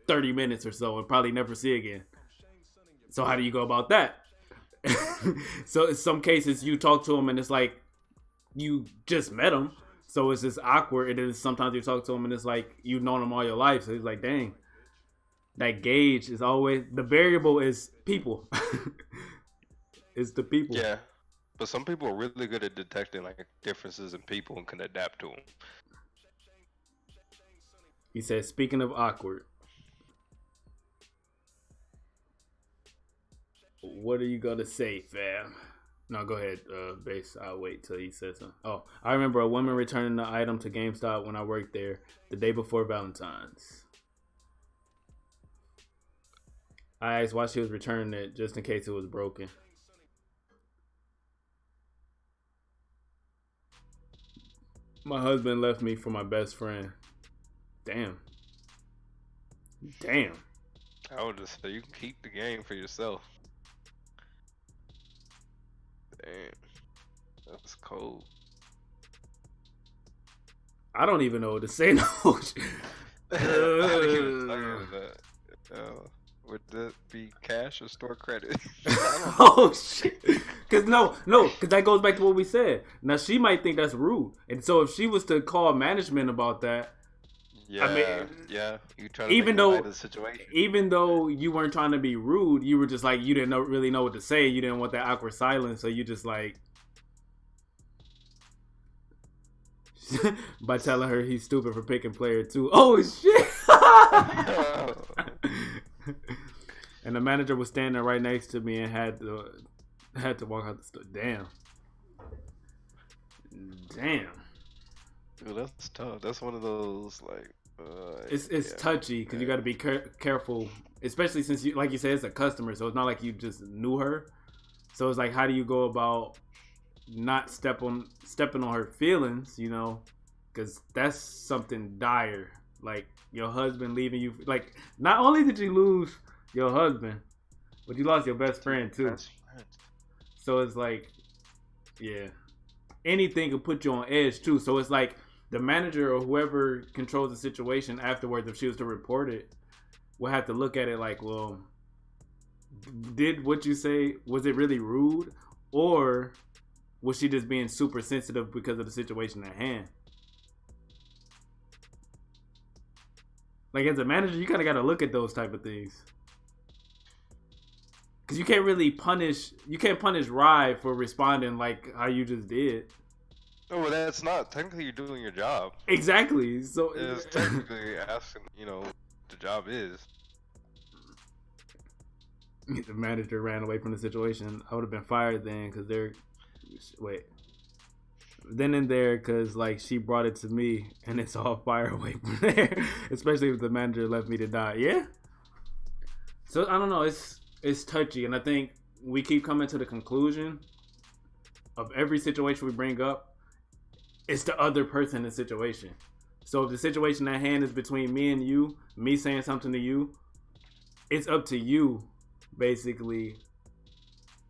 30 minutes or so and probably never see again. So how do you go about that? So in some cases you talk to them and it's like you just met them, so it's just awkward. And then sometimes you talk to them and it's like you've known them all your life, so it's like, dang, that gauge is always the variable is people. It's the people. Yeah, but some people are really good at detecting like differences in people and can adapt to them. He said, speaking of awkward, what are you gonna say, fam? No, go ahead, Base. I'll wait till he says something. Oh, I remember a woman returning the item to GameStop when I worked there the day before Valentine's. I asked why she was returning it, just in case it was broken. My husband left me for my best friend. Damn. I would just say you can keep the game for yourself. Damn, that's cold. I don't even know what to say. No. Would that be cash or store credit? Oh shit! Because because that goes back to what we said. Now she might think that's rude, and so if she was to call management about that, yeah, I mean, yeah, you try to even make light of the situation. Even though you weren't trying to be rude, you were just like you didn't really know what to say. You didn't want that awkward silence, so you just like by telling her he's stupid for picking player 2. Oh shit! And the manager was standing right next to me and had to walk out the store. Damn. Dude, that's tough. That's one of those like. It's touchy because you got to be careful, especially since you, like you said, it's a customer, so it's not like you just knew her. So it's like, how do you go about not stepping on her feelings? You know, because that's something dire. Like your husband leaving you. Like not only did you lose your husband, but you lost your best friend too. So it's like, yeah, anything could put you on edge too. So it's like the manager or whoever controls the situation afterwards, if she was to report it, will have to look at it like, well, did what you say, was it really rude, or was she just being super sensitive because of the situation at hand? Like as a manager, you kind of got to look at those type of things. Because you can't punish Rye for responding like how you just did. Oh, well, that's not technically you're doing your job. Exactly. So It's technically asking, the job is. the manager ran away from the situation. I would have been fired then because they're wait. Then and there, because like she brought it to me, and it's all fire away from there. Especially if the manager left me to die. Yeah. So I don't know. It's touchy, and I think we keep coming to the conclusion of every situation we bring up. It's the other person in the situation. So if the situation at hand is between me and you, me saying something to you, it's up to you, basically,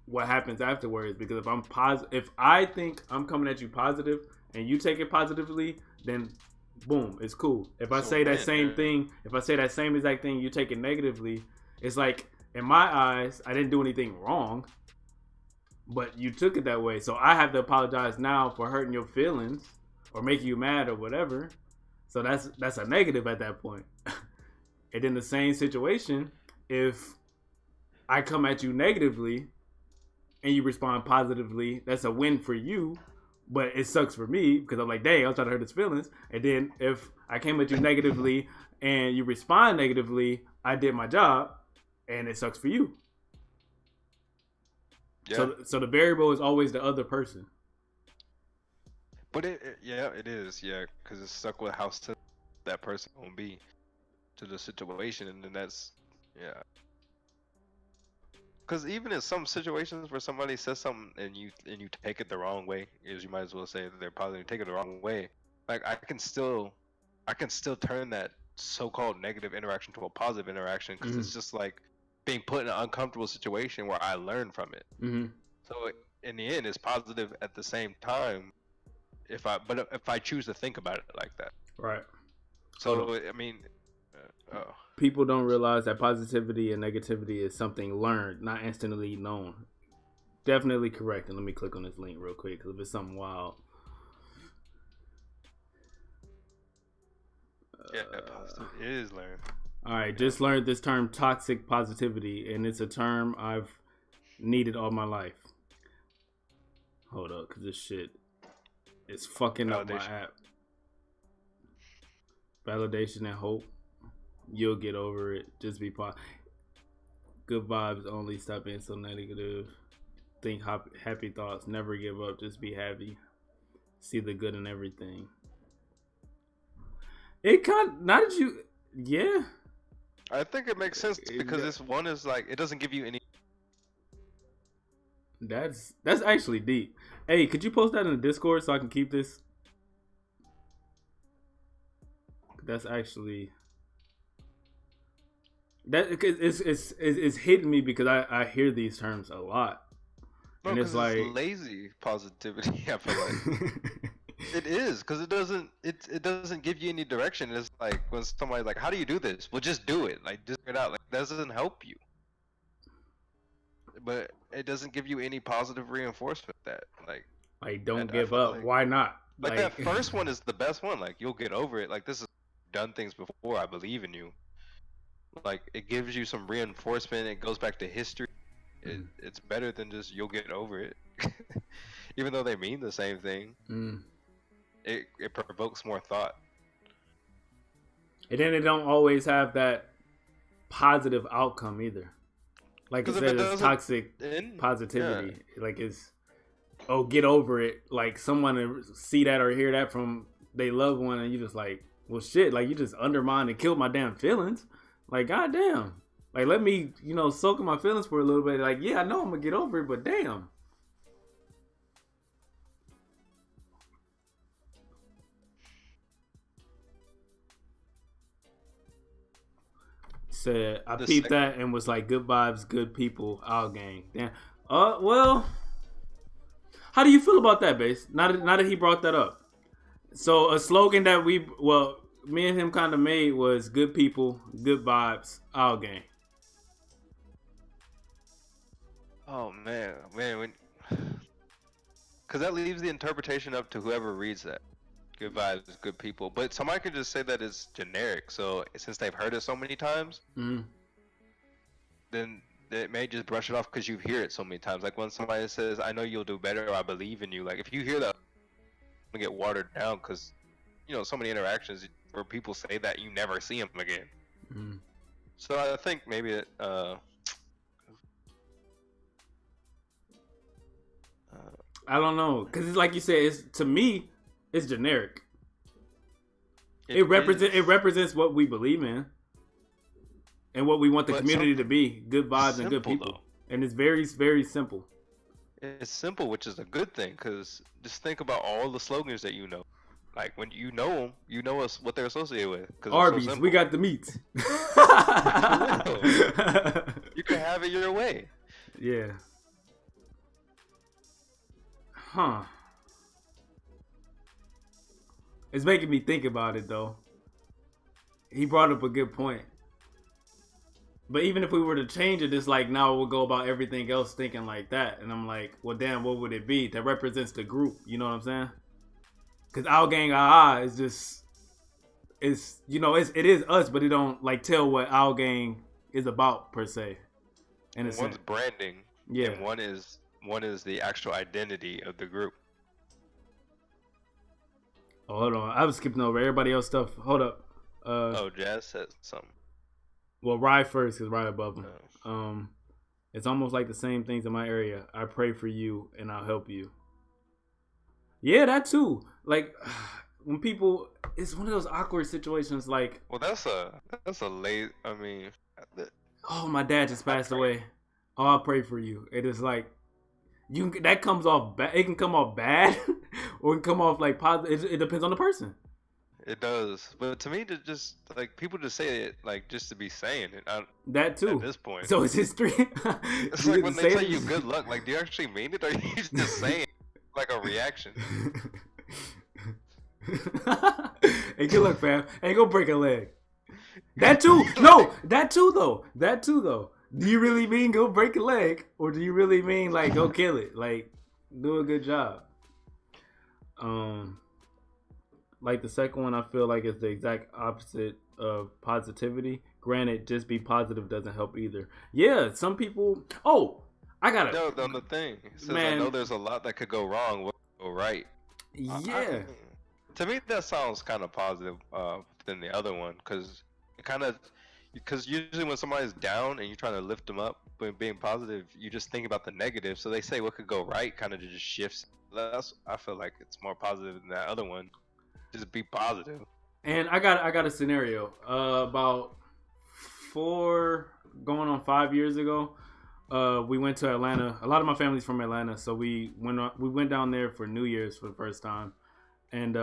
what happens afterwards. Because if I'm if I think I'm coming at you positive and you take it positively, then boom, it's cool. If I say that same thing, if I say that same exact thing, you take it negatively, it's like in my eyes, I didn't do anything wrong, but you took it that way. So I have to apologize now for hurting your feelings or making you mad or whatever. So that's a negative at that point. And in the same situation, if I come at you negatively and you respond positively, that's a win for you, but it sucks for me because I'm like, dang, I was trying to hurt his feelings. And then if I came at you negatively and you respond negatively, I did my job and it sucks for you. Yeah. So the variable is always the other person. But it is, because it's stuck with how sensitive that person gonna be to the situation, and then that's, because even in some situations where somebody says something and you take it the wrong way, is you might as well say that they're probably take it the wrong way. Like I can still turn that so-called negative interaction to a positive interaction because it's just like being put in an uncomfortable situation where I learn from it. So in the end, it's positive at the same time. If I choose to think about it like that, right? So I mean, people don't realize that positivity and negativity is something learned, not instantly known. Definitely correct. And let me click on this link real quick because if it's something wild. It is learned. All right, just learned this term, toxic positivity, and it's a term I've needed all my life. Hold up, because this shit is fucking up my app. Validation and hope. You'll get over it. Just be positive. Good vibes only. Stop being so negative. Think happy thoughts. Never give up. Just be happy. See the good in everything. It now that you, yeah. I think it makes sense because this one is like it doesn't give you any. That's actually deep. Hey, could you post that in the Discord so I can keep this? That's actually it's hitting me because I hear these terms a lot, and it's like lazy positivity. I feel like it is because it doesn't give you any direction. It's like when somebody's like, "How do you do this?" Well, just do it. Like just figure it out. Like that doesn't help you. But it doesn't give you any positive reinforcement that like don't give up. Like, why not? Like that first one is the best one. Like you'll get over it. Like this is done things before. I believe in you. Like it gives you some reinforcement. It goes back to history. It's better than just you'll get over it. Even though they mean the same thing. It provokes more thought. And then it don't always have that positive outcome either. Like I said, it's toxic positivity. Yeah. Like it's, get over it. Like someone see that or hear that from their loved one, and you just like, well, shit. Like you just undermined and killed my damn feelings. Like goddamn. Like let me, soak in my feelings for a little bit. Like yeah, I know I'm gonna get over it, but damn. Said I peeped that and was like, good vibes, good people, our gang. Damn. Well, how do you feel about that, Base? Now that he brought that up. So a slogan that me and him kind of made was good people, good vibes, our gang. Oh man, because that leaves the interpretation up to whoever reads that. Good vibes, good people. But somebody could just say that it's generic. So since they've heard it so many times, then they may just brush it off because you hear it so many times. Like when somebody says, "I know you'll do better," or "I believe in you." Like if you hear that to get watered down because so many interactions where people say that you never see them again. Mm. So I think maybe I don't know, because it's like you said. It's to me, it's generic. It represents what we believe in and what we want the community to be. Good vibes and good people. Though. And it's very, very simple. It's simple, which is a good thing, because just think about all the slogans that you know. Like, when you know them, you know what they're associated with. Arby's, so we got the meat. You can have it your way. Yeah. Huh. It's making me think about it, though. He brought up a good point. But even if we were to change it, it's like now we'll go about everything else thinking like that. And I'm like, well, damn, what would it be? That represents the group. You know what I'm saying? Because Our Gang is just, it is us, but it don't like tell what Our Gang is about per se. And one's branding. Yeah. And one is the actual identity of the group. Oh, hold on. I was skipping over everybody else stuff. Hold up. Jazz said something. Well, Rye first, because Rye above him. It's almost like the same things in my area. I pray for you and I'll help you. Yeah, that too. Like when people, it's one of those awkward situations. Like, well, that's a late. I mean, oh, my dad just passed away. Oh, I'll pray for you. It is like that comes off bad. It can come off bad, or it can come off like positive. It depends on the person. It does, but to me, to just like people just say it like just to be saying it. That too. At this point, so it's history. It's like when they tell you good luck. Like, do you actually mean it, or are you just saying it like a reaction? Hey, good luck, fam. Hey, go break a leg. That too. No, that too though. That too though. Do you really mean go break a leg, or do you really mean like go kill it? Like, do a good job. Like the second one, I feel like it's the exact opposite of positivity. Granted, just be positive doesn't help either. Yeah, some people. Oh, I got it. No, the thing. It says, Man. I know there's a lot that could go wrong. What could go right? Yeah. To me, that sounds kind of positive than the other one, because usually when somebody's down and you're trying to lift them up, but being positive, you just think about the negative. So they say what could go right, kind of just shifts. I feel like it's more positive than that other one. Just be positive. And I got a scenario. About 4 going on 5 years ago, we went to Atlanta. A lot of my family's from Atlanta, so we went down there for New Year's for the first time, and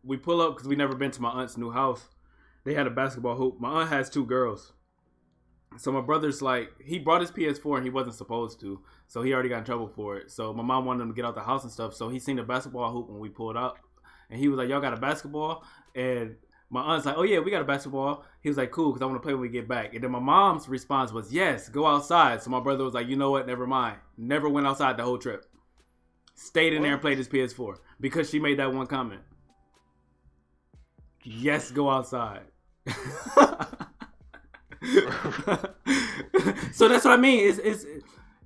we pull up because we never been to my aunt's new house. They had a basketball hoop. My aunt has 2 girls. So my brother's like, he brought his PS4 and he wasn't supposed to. So he already got in trouble for it. So my mom wanted him to get out the house and stuff. So he seen the basketball hoop when we pulled up. And he was like, y'all got a basketball? And my aunt's like, oh yeah, we got a basketball. He was like, cool, because I want to play when we get back. And then my mom's response was, yes, go outside. So my brother was like, you know what? Never mind. Never went outside the whole trip. Stayed in there and played his PS4. Because she made that one comment. Yes, go outside. So that's what I mean. Is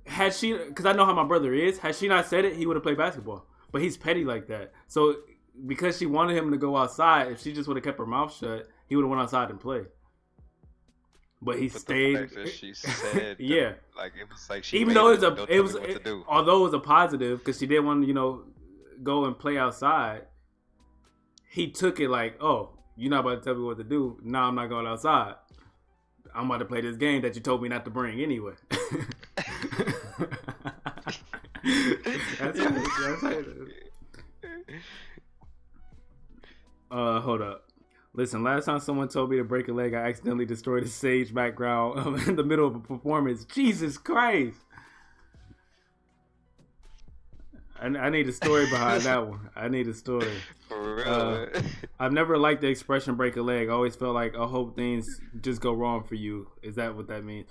had she, because I know how my brother is, had she not said it, he would have played basketball. But he's petty like that. So because she wanted him to go outside, if she just would have kept her mouth shut, he would have went outside and played. But he stayed. The fact that she said, yeah, like it was like she. Even though although it was a positive because she didn't want to, go and play outside. He took it like, oh, you're not about to tell me what to do. Now I'm not going outside. I'm about to play this game that you told me not to bring anyway. That's right. Hold up. Listen, last time someone told me to break a leg, I accidentally destroyed a stage background in the middle of a performance. Jesus Christ. I need a story behind that one. I need a story. For real. I've never liked the expression break a leg. I always felt like I hope things just go wrong for you. Is that what that means?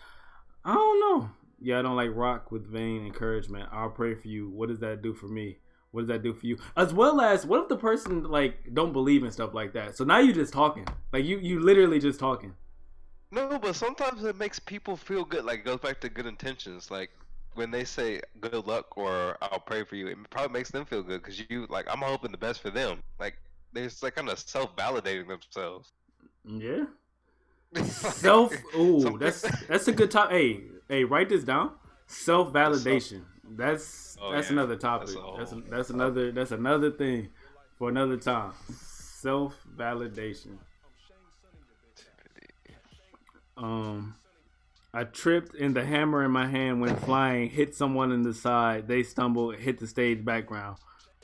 I don't know. Yeah, I don't like rock with vain encouragement. I'll pray for you. What does that do for me? What does that do for you? As well as, what if the person don't believe in stuff like that? So now you're just talking. Like you literally just talking. No, but sometimes it makes people feel good. Like it goes back to good intentions. Like when they say good luck or I'll pray for you, it probably makes them feel good because you like I'm hoping the best for them. Like there's like kind of self-validating themselves. Yeah. Like Ooh, some that's a good topic. Hey, write this down. Self validation. That's Oh that's yeah, another topic. that's a whole That's another thing for another time. Self validation. I tripped and the hammer in my hand went flying, hit someone in the side. They stumbled, hit the stage background.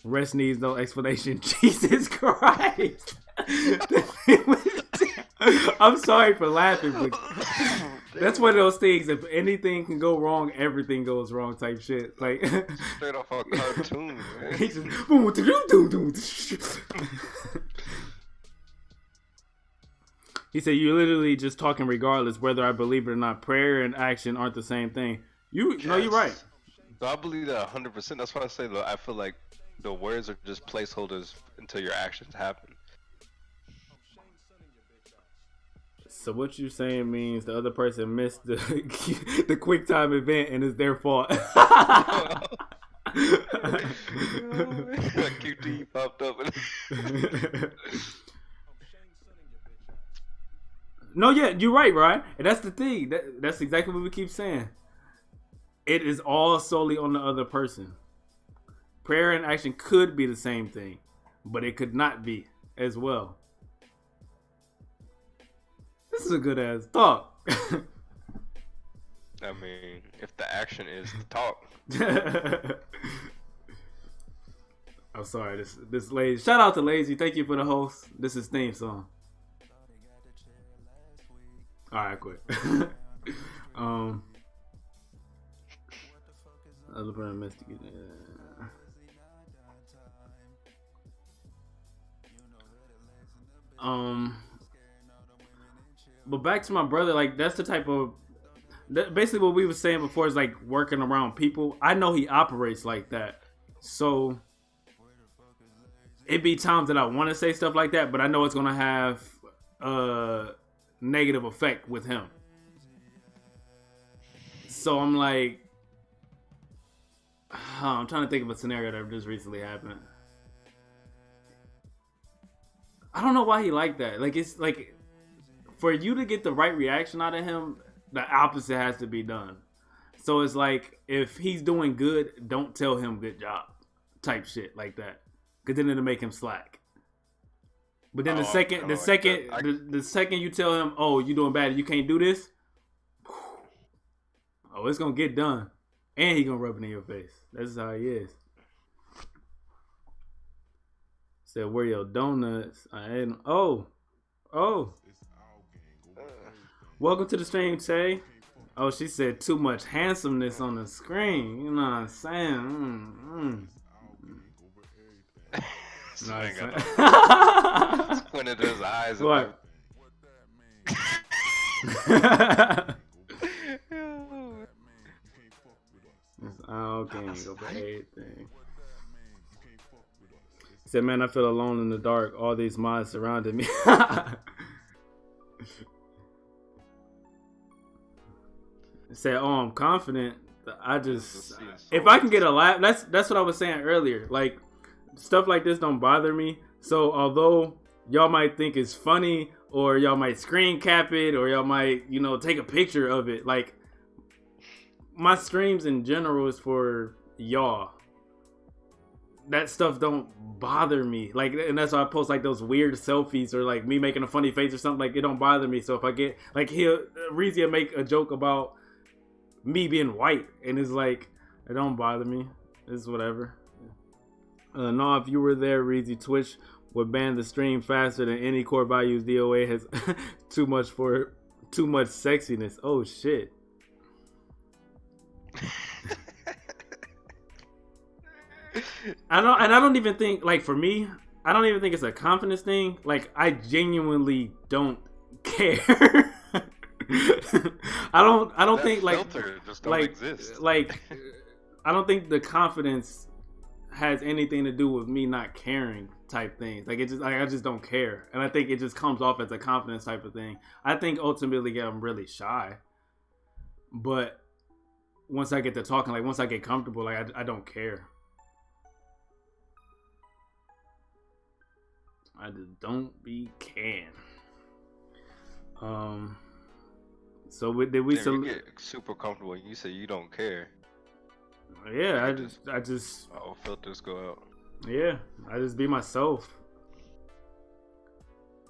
Rest needs no explanation. Jesus Christ. I'm sorry for laughing, but that's one of those things. If anything can go wrong, everything goes wrong type shit. Like straight off a cartoon, man. he just he said, "You're literally just talking regardless, whether I believe it or not. Prayer and action aren't the same thing." No, you're right. So I believe that 100%. That's why I say that I feel like the words are just placeholders until your actions happen. So what you saying means the other person missed the the quick time event and it's their fault. QT popped up. No, yeah, you're right, right? And that's the thing. That's exactly what we keep saying. It is all solely on the other person. Prayer and action could be the same thing, but it could not be as well. This is a good ass talk. I mean, if the action is the talk. I'm sorry, this lazy. Shout out to Lazy. Thank you for the host. This is theme song. Alright, quit. Other person missed it. But back to my brother, like that's the type of basically what we were saying before is like working around people. I know he operates like that, so it be times that I want to say stuff like that, but I know it's gonna have a negative effect with him. So I'm like, I'm trying to think of a scenario that just recently happened. I don't know why he like that. Like it's like for you to get the right reaction out of him, the opposite has to be done. So it's like if he's doing good, don't tell him good job type shit like that, because then it'll make him slack. But then the second you tell him, oh, you doing bad, you can't do this, oh, it's gonna get done, and he gonna rub it in your face. That's how he is. Said, where your donuts? I ain't. Oh. Welcome to the stream, Tay. Oh, she said too much handsomeness on the screen. You know what I'm saying? Squinted his eyes. What? Okay, go for everything. He said, man, I feel alone in the dark. All these mods surrounded me. Said, oh, I'm confident. I just, if I can get a laugh, that's what I was saying earlier. Like, stuff like this don't bother me. So, although y'all might think it's funny, or y'all might screen cap it, or y'all might, take a picture of it. Like, my streams in general is for y'all. That stuff don't bother me. Like, and that's why I post like those weird selfies or like me making a funny face or something. Like, it don't bother me. So if I get like Reezy will make a joke about me being white, and it's like it don't bother me. It's whatever. No, if you were there, Reezy, Twitch would ban the stream faster than any core values. DOA has too much sexiness. Oh shit. I don't even think, like, for me, I don't even think it's a confidence thing. Like, I genuinely don't care. I don't think like just don't exist. Like I don't think the confidence has anything to do with me not caring type things. Like, it just, like, I just don't care, and I think it just comes off as a confidence type of thing. I think ultimately I'm really shy, but once I get to talking, like once I get comfortable, like I don't care. I just don't be can. So did we? Damn, you get super comfortable. And you say you don't care. Yeah, I just. Oh, filters go out. Yeah, I just be myself.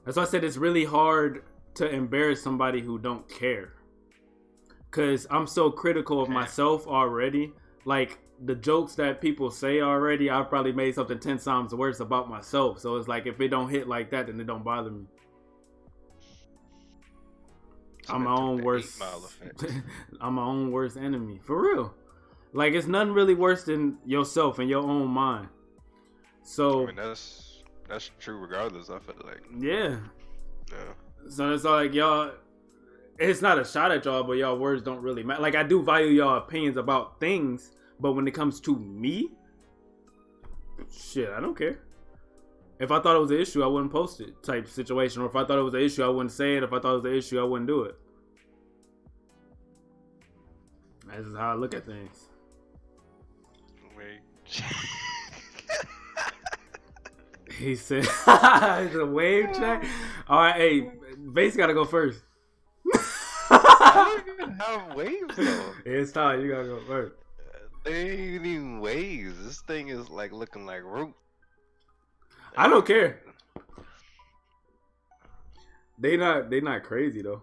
That's why I said it's really hard to embarrass somebody who don't care. Cause I'm so critical of myself already. Like the jokes that people say already, I've probably made something 10 times worse about myself. So it's like if it don't hit like that, then it don't bother me. I'm my own worst. I'm my own worst enemy, for real. Like it's nothing really worse than yourself and your own mind. So I mean that's true regardless. I feel like. Yeah. Yeah. So it's like y'all. It's not a shot at y'all, but y'all words don't really matter. Like I do value y'all opinions about things, but when it comes to me, shit, I don't care. If I thought it was an issue, I wouldn't post it, type situation. Or if I thought it was an issue, I wouldn't say it. If I thought it was an issue, I wouldn't do it. That's just how I look at things. Wait. He said, "It's a wave check." All right, hey, Base gotta go first. I don't even have waves though. It's time. You gotta go first. They ain't even waves. This thing is like looking like root. I don't care. They not crazy though.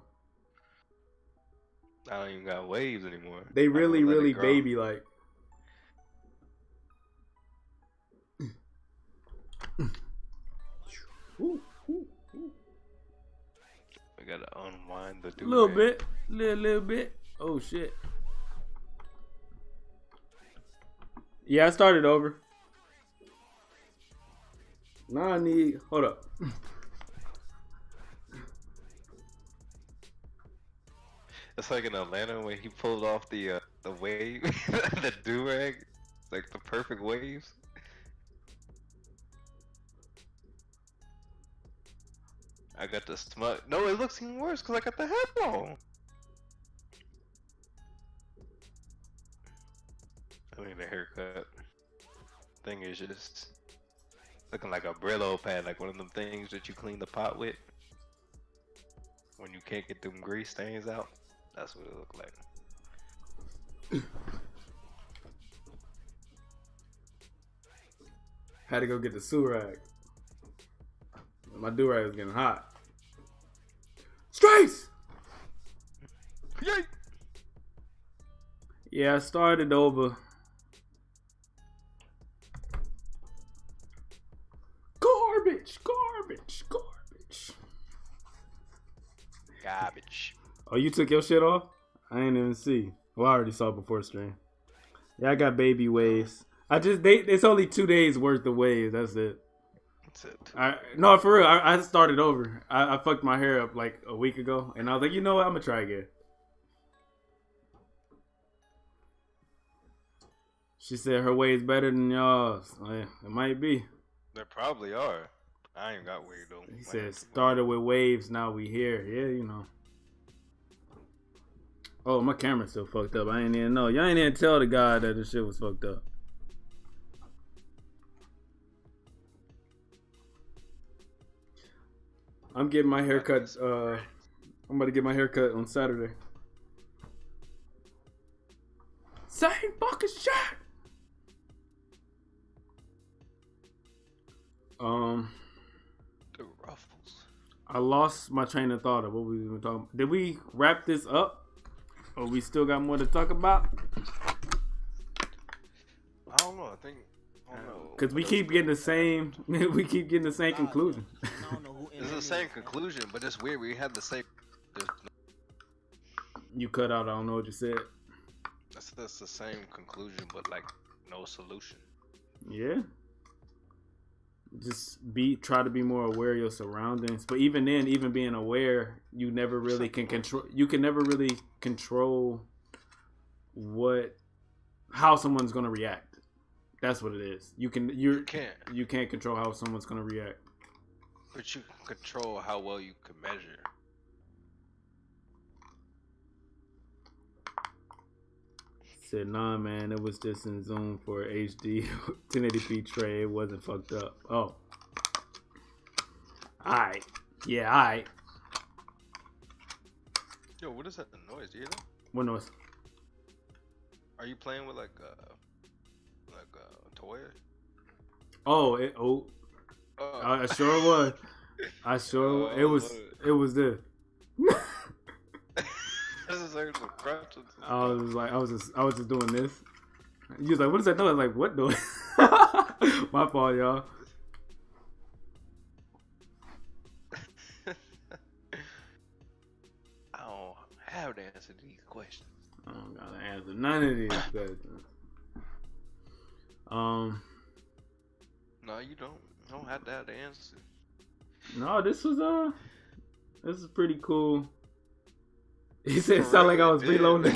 I don't even got waves anymore. They really baby like. We gotta unwind the do. Little bit. Oh shit. Yeah, I started over. Now I need. Hold up. It's like in Atlanta when he pulled off the wave, the do-rag, like the perfect waves. I got the smut. No, it looks even worse because I got the headphone. I need a haircut. Thing is just looking like a Brillo pad, like one of them things that you clean the pot with when you can't get them grease stains out. That's what it looked like. Had to go get the Surag. My do-rag was getting hot. Straights! Yay! Yeah, I started over. Garbage. Oh, you took your shit off? I ain't even see. Well, I already saw it before stream. Yeah, I got baby waves. It's only 2 days worth of waves. That's it. That's it. No, for real. I started over. I fucked my hair up like a week ago, and I was like, you know what? I'm gonna try again. She said her waves better than y'all's. Yeah, it might be. They probably are. I ain't got wave though. He said started with waves, now we here. Yeah, you know. Oh, my camera's still fucked up. I ain't even know. Y'all ain't even tell the guy that the shit was fucked up. I'm getting my haircut. I'm about to get my haircut on Saturday. Same fucking shit. The ruffles. I lost my train of thought of what we were talking about. Did we wrap this up? Or we still got more to talk about? I don't know. I don't know. Because we keep getting the same. We keep getting the same conclusion. It's the same conclusion, but it's weird. We had the same. You cut out. I don't know what you said. That's the same conclusion, but like no solution. Yeah. Just try to be more aware of your surroundings. But even then, even being aware, you never really can control. You can never really control how someone's gonna react. That's what it is. You can't control how someone's gonna react. But you can control how well you can measure. Said, nah, man, it was just in Zoom for HD 1080p tray. It wasn't fucked up. Oh. Alright. Yeah, alright. Yo, what is that noise? You hear that? What noise? Are you playing with like a toy? Oh, Oh. I sure was. I sure was. It was this. This is like some crunch. I was just doing this. You was like, what is that noise? I was like, what noise? My fault, y'all. I don't have to answer these questions. I don't gotta answer none of these questions. No, you don't. You don't have to have the answer. No, this is pretty cool. He said it sounded like I was reloading.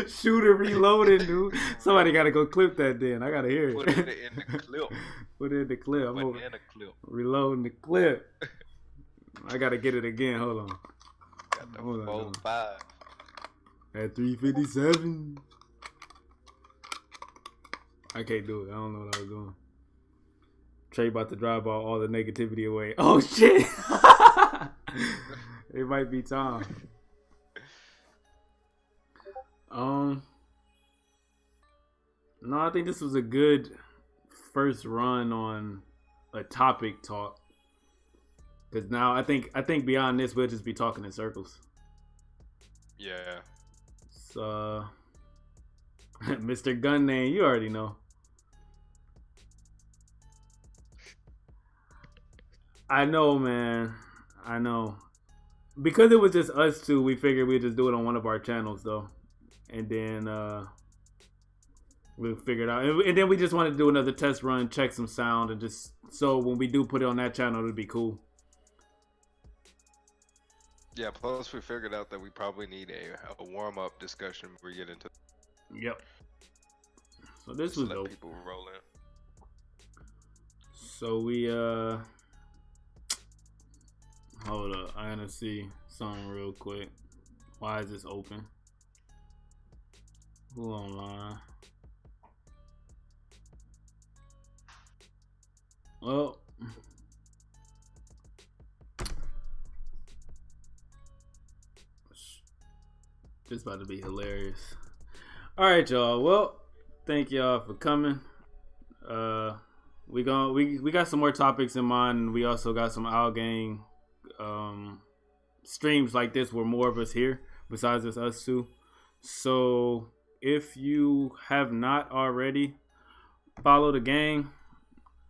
Shooter reloading, dude. Somebody gotta go clip that then. I gotta hear it. Put it in the clip. Put it in the clip. I'm Put it in the clip. reloading the clip. I gotta get it again. Hold on. Got the 4-5. At 357. I can't do it. I don't know what I was doing. Trey about to drive all the negativity away. Oh shit! It might be time. No, I think this was a good first run on a topic talk. Cause now I think beyond this we'll just be talking in circles. Yeah. So, Mr. Gun Name, you already know. I know, man. I know. Because it was just us two, we figured we'd just do it on one of our channels, though. And then we'll figure it out. And then we just wanted to do another test run, check some sound, and just so when we do put it on that channel, it'll be cool. Yeah, plus we figured out that we probably need a warm-up discussion before we get into. Yep. So this Just was let dope. people roll in. So we hold up, I gotta see something real quick. Why is this open? Who online? Well, this about to be hilarious. All right, y'all. Well, thank y'all for coming. We got some more topics in mind. We also got some Owl Gang streams like this where more of us here besides just us two. So if you have not already, follow the gang.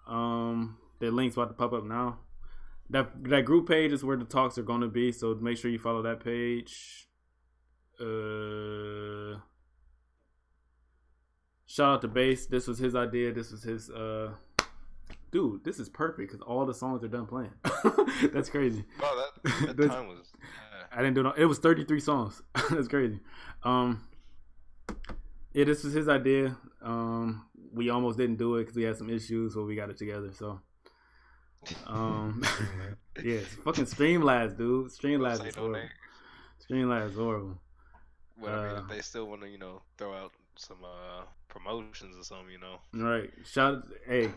The link's about to pop up now. That group page is where the talks are going to be, so make sure you follow that page. Shout out to Bass. This was his idea. This was his dude, this is perfect because all the songs are done playing. That's crazy. Oh, that time was. I didn't do no. It was 33 songs. That's crazy. Yeah, this was his idea. We almost didn't do it because we had some issues, but we got it together. So, yeah, fucking Streamlabs, dude. Streamlabs is horrible. Streamlabs is horrible. Well, if they still want to, throw out some promotions or something, Right. Hey.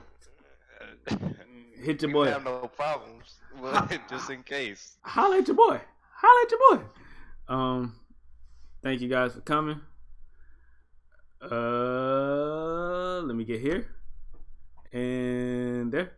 Hit your boy. We have no problems, but just in case. Holla at your boy. Holla at your boy. Thank you guys for coming. Let me get here and there.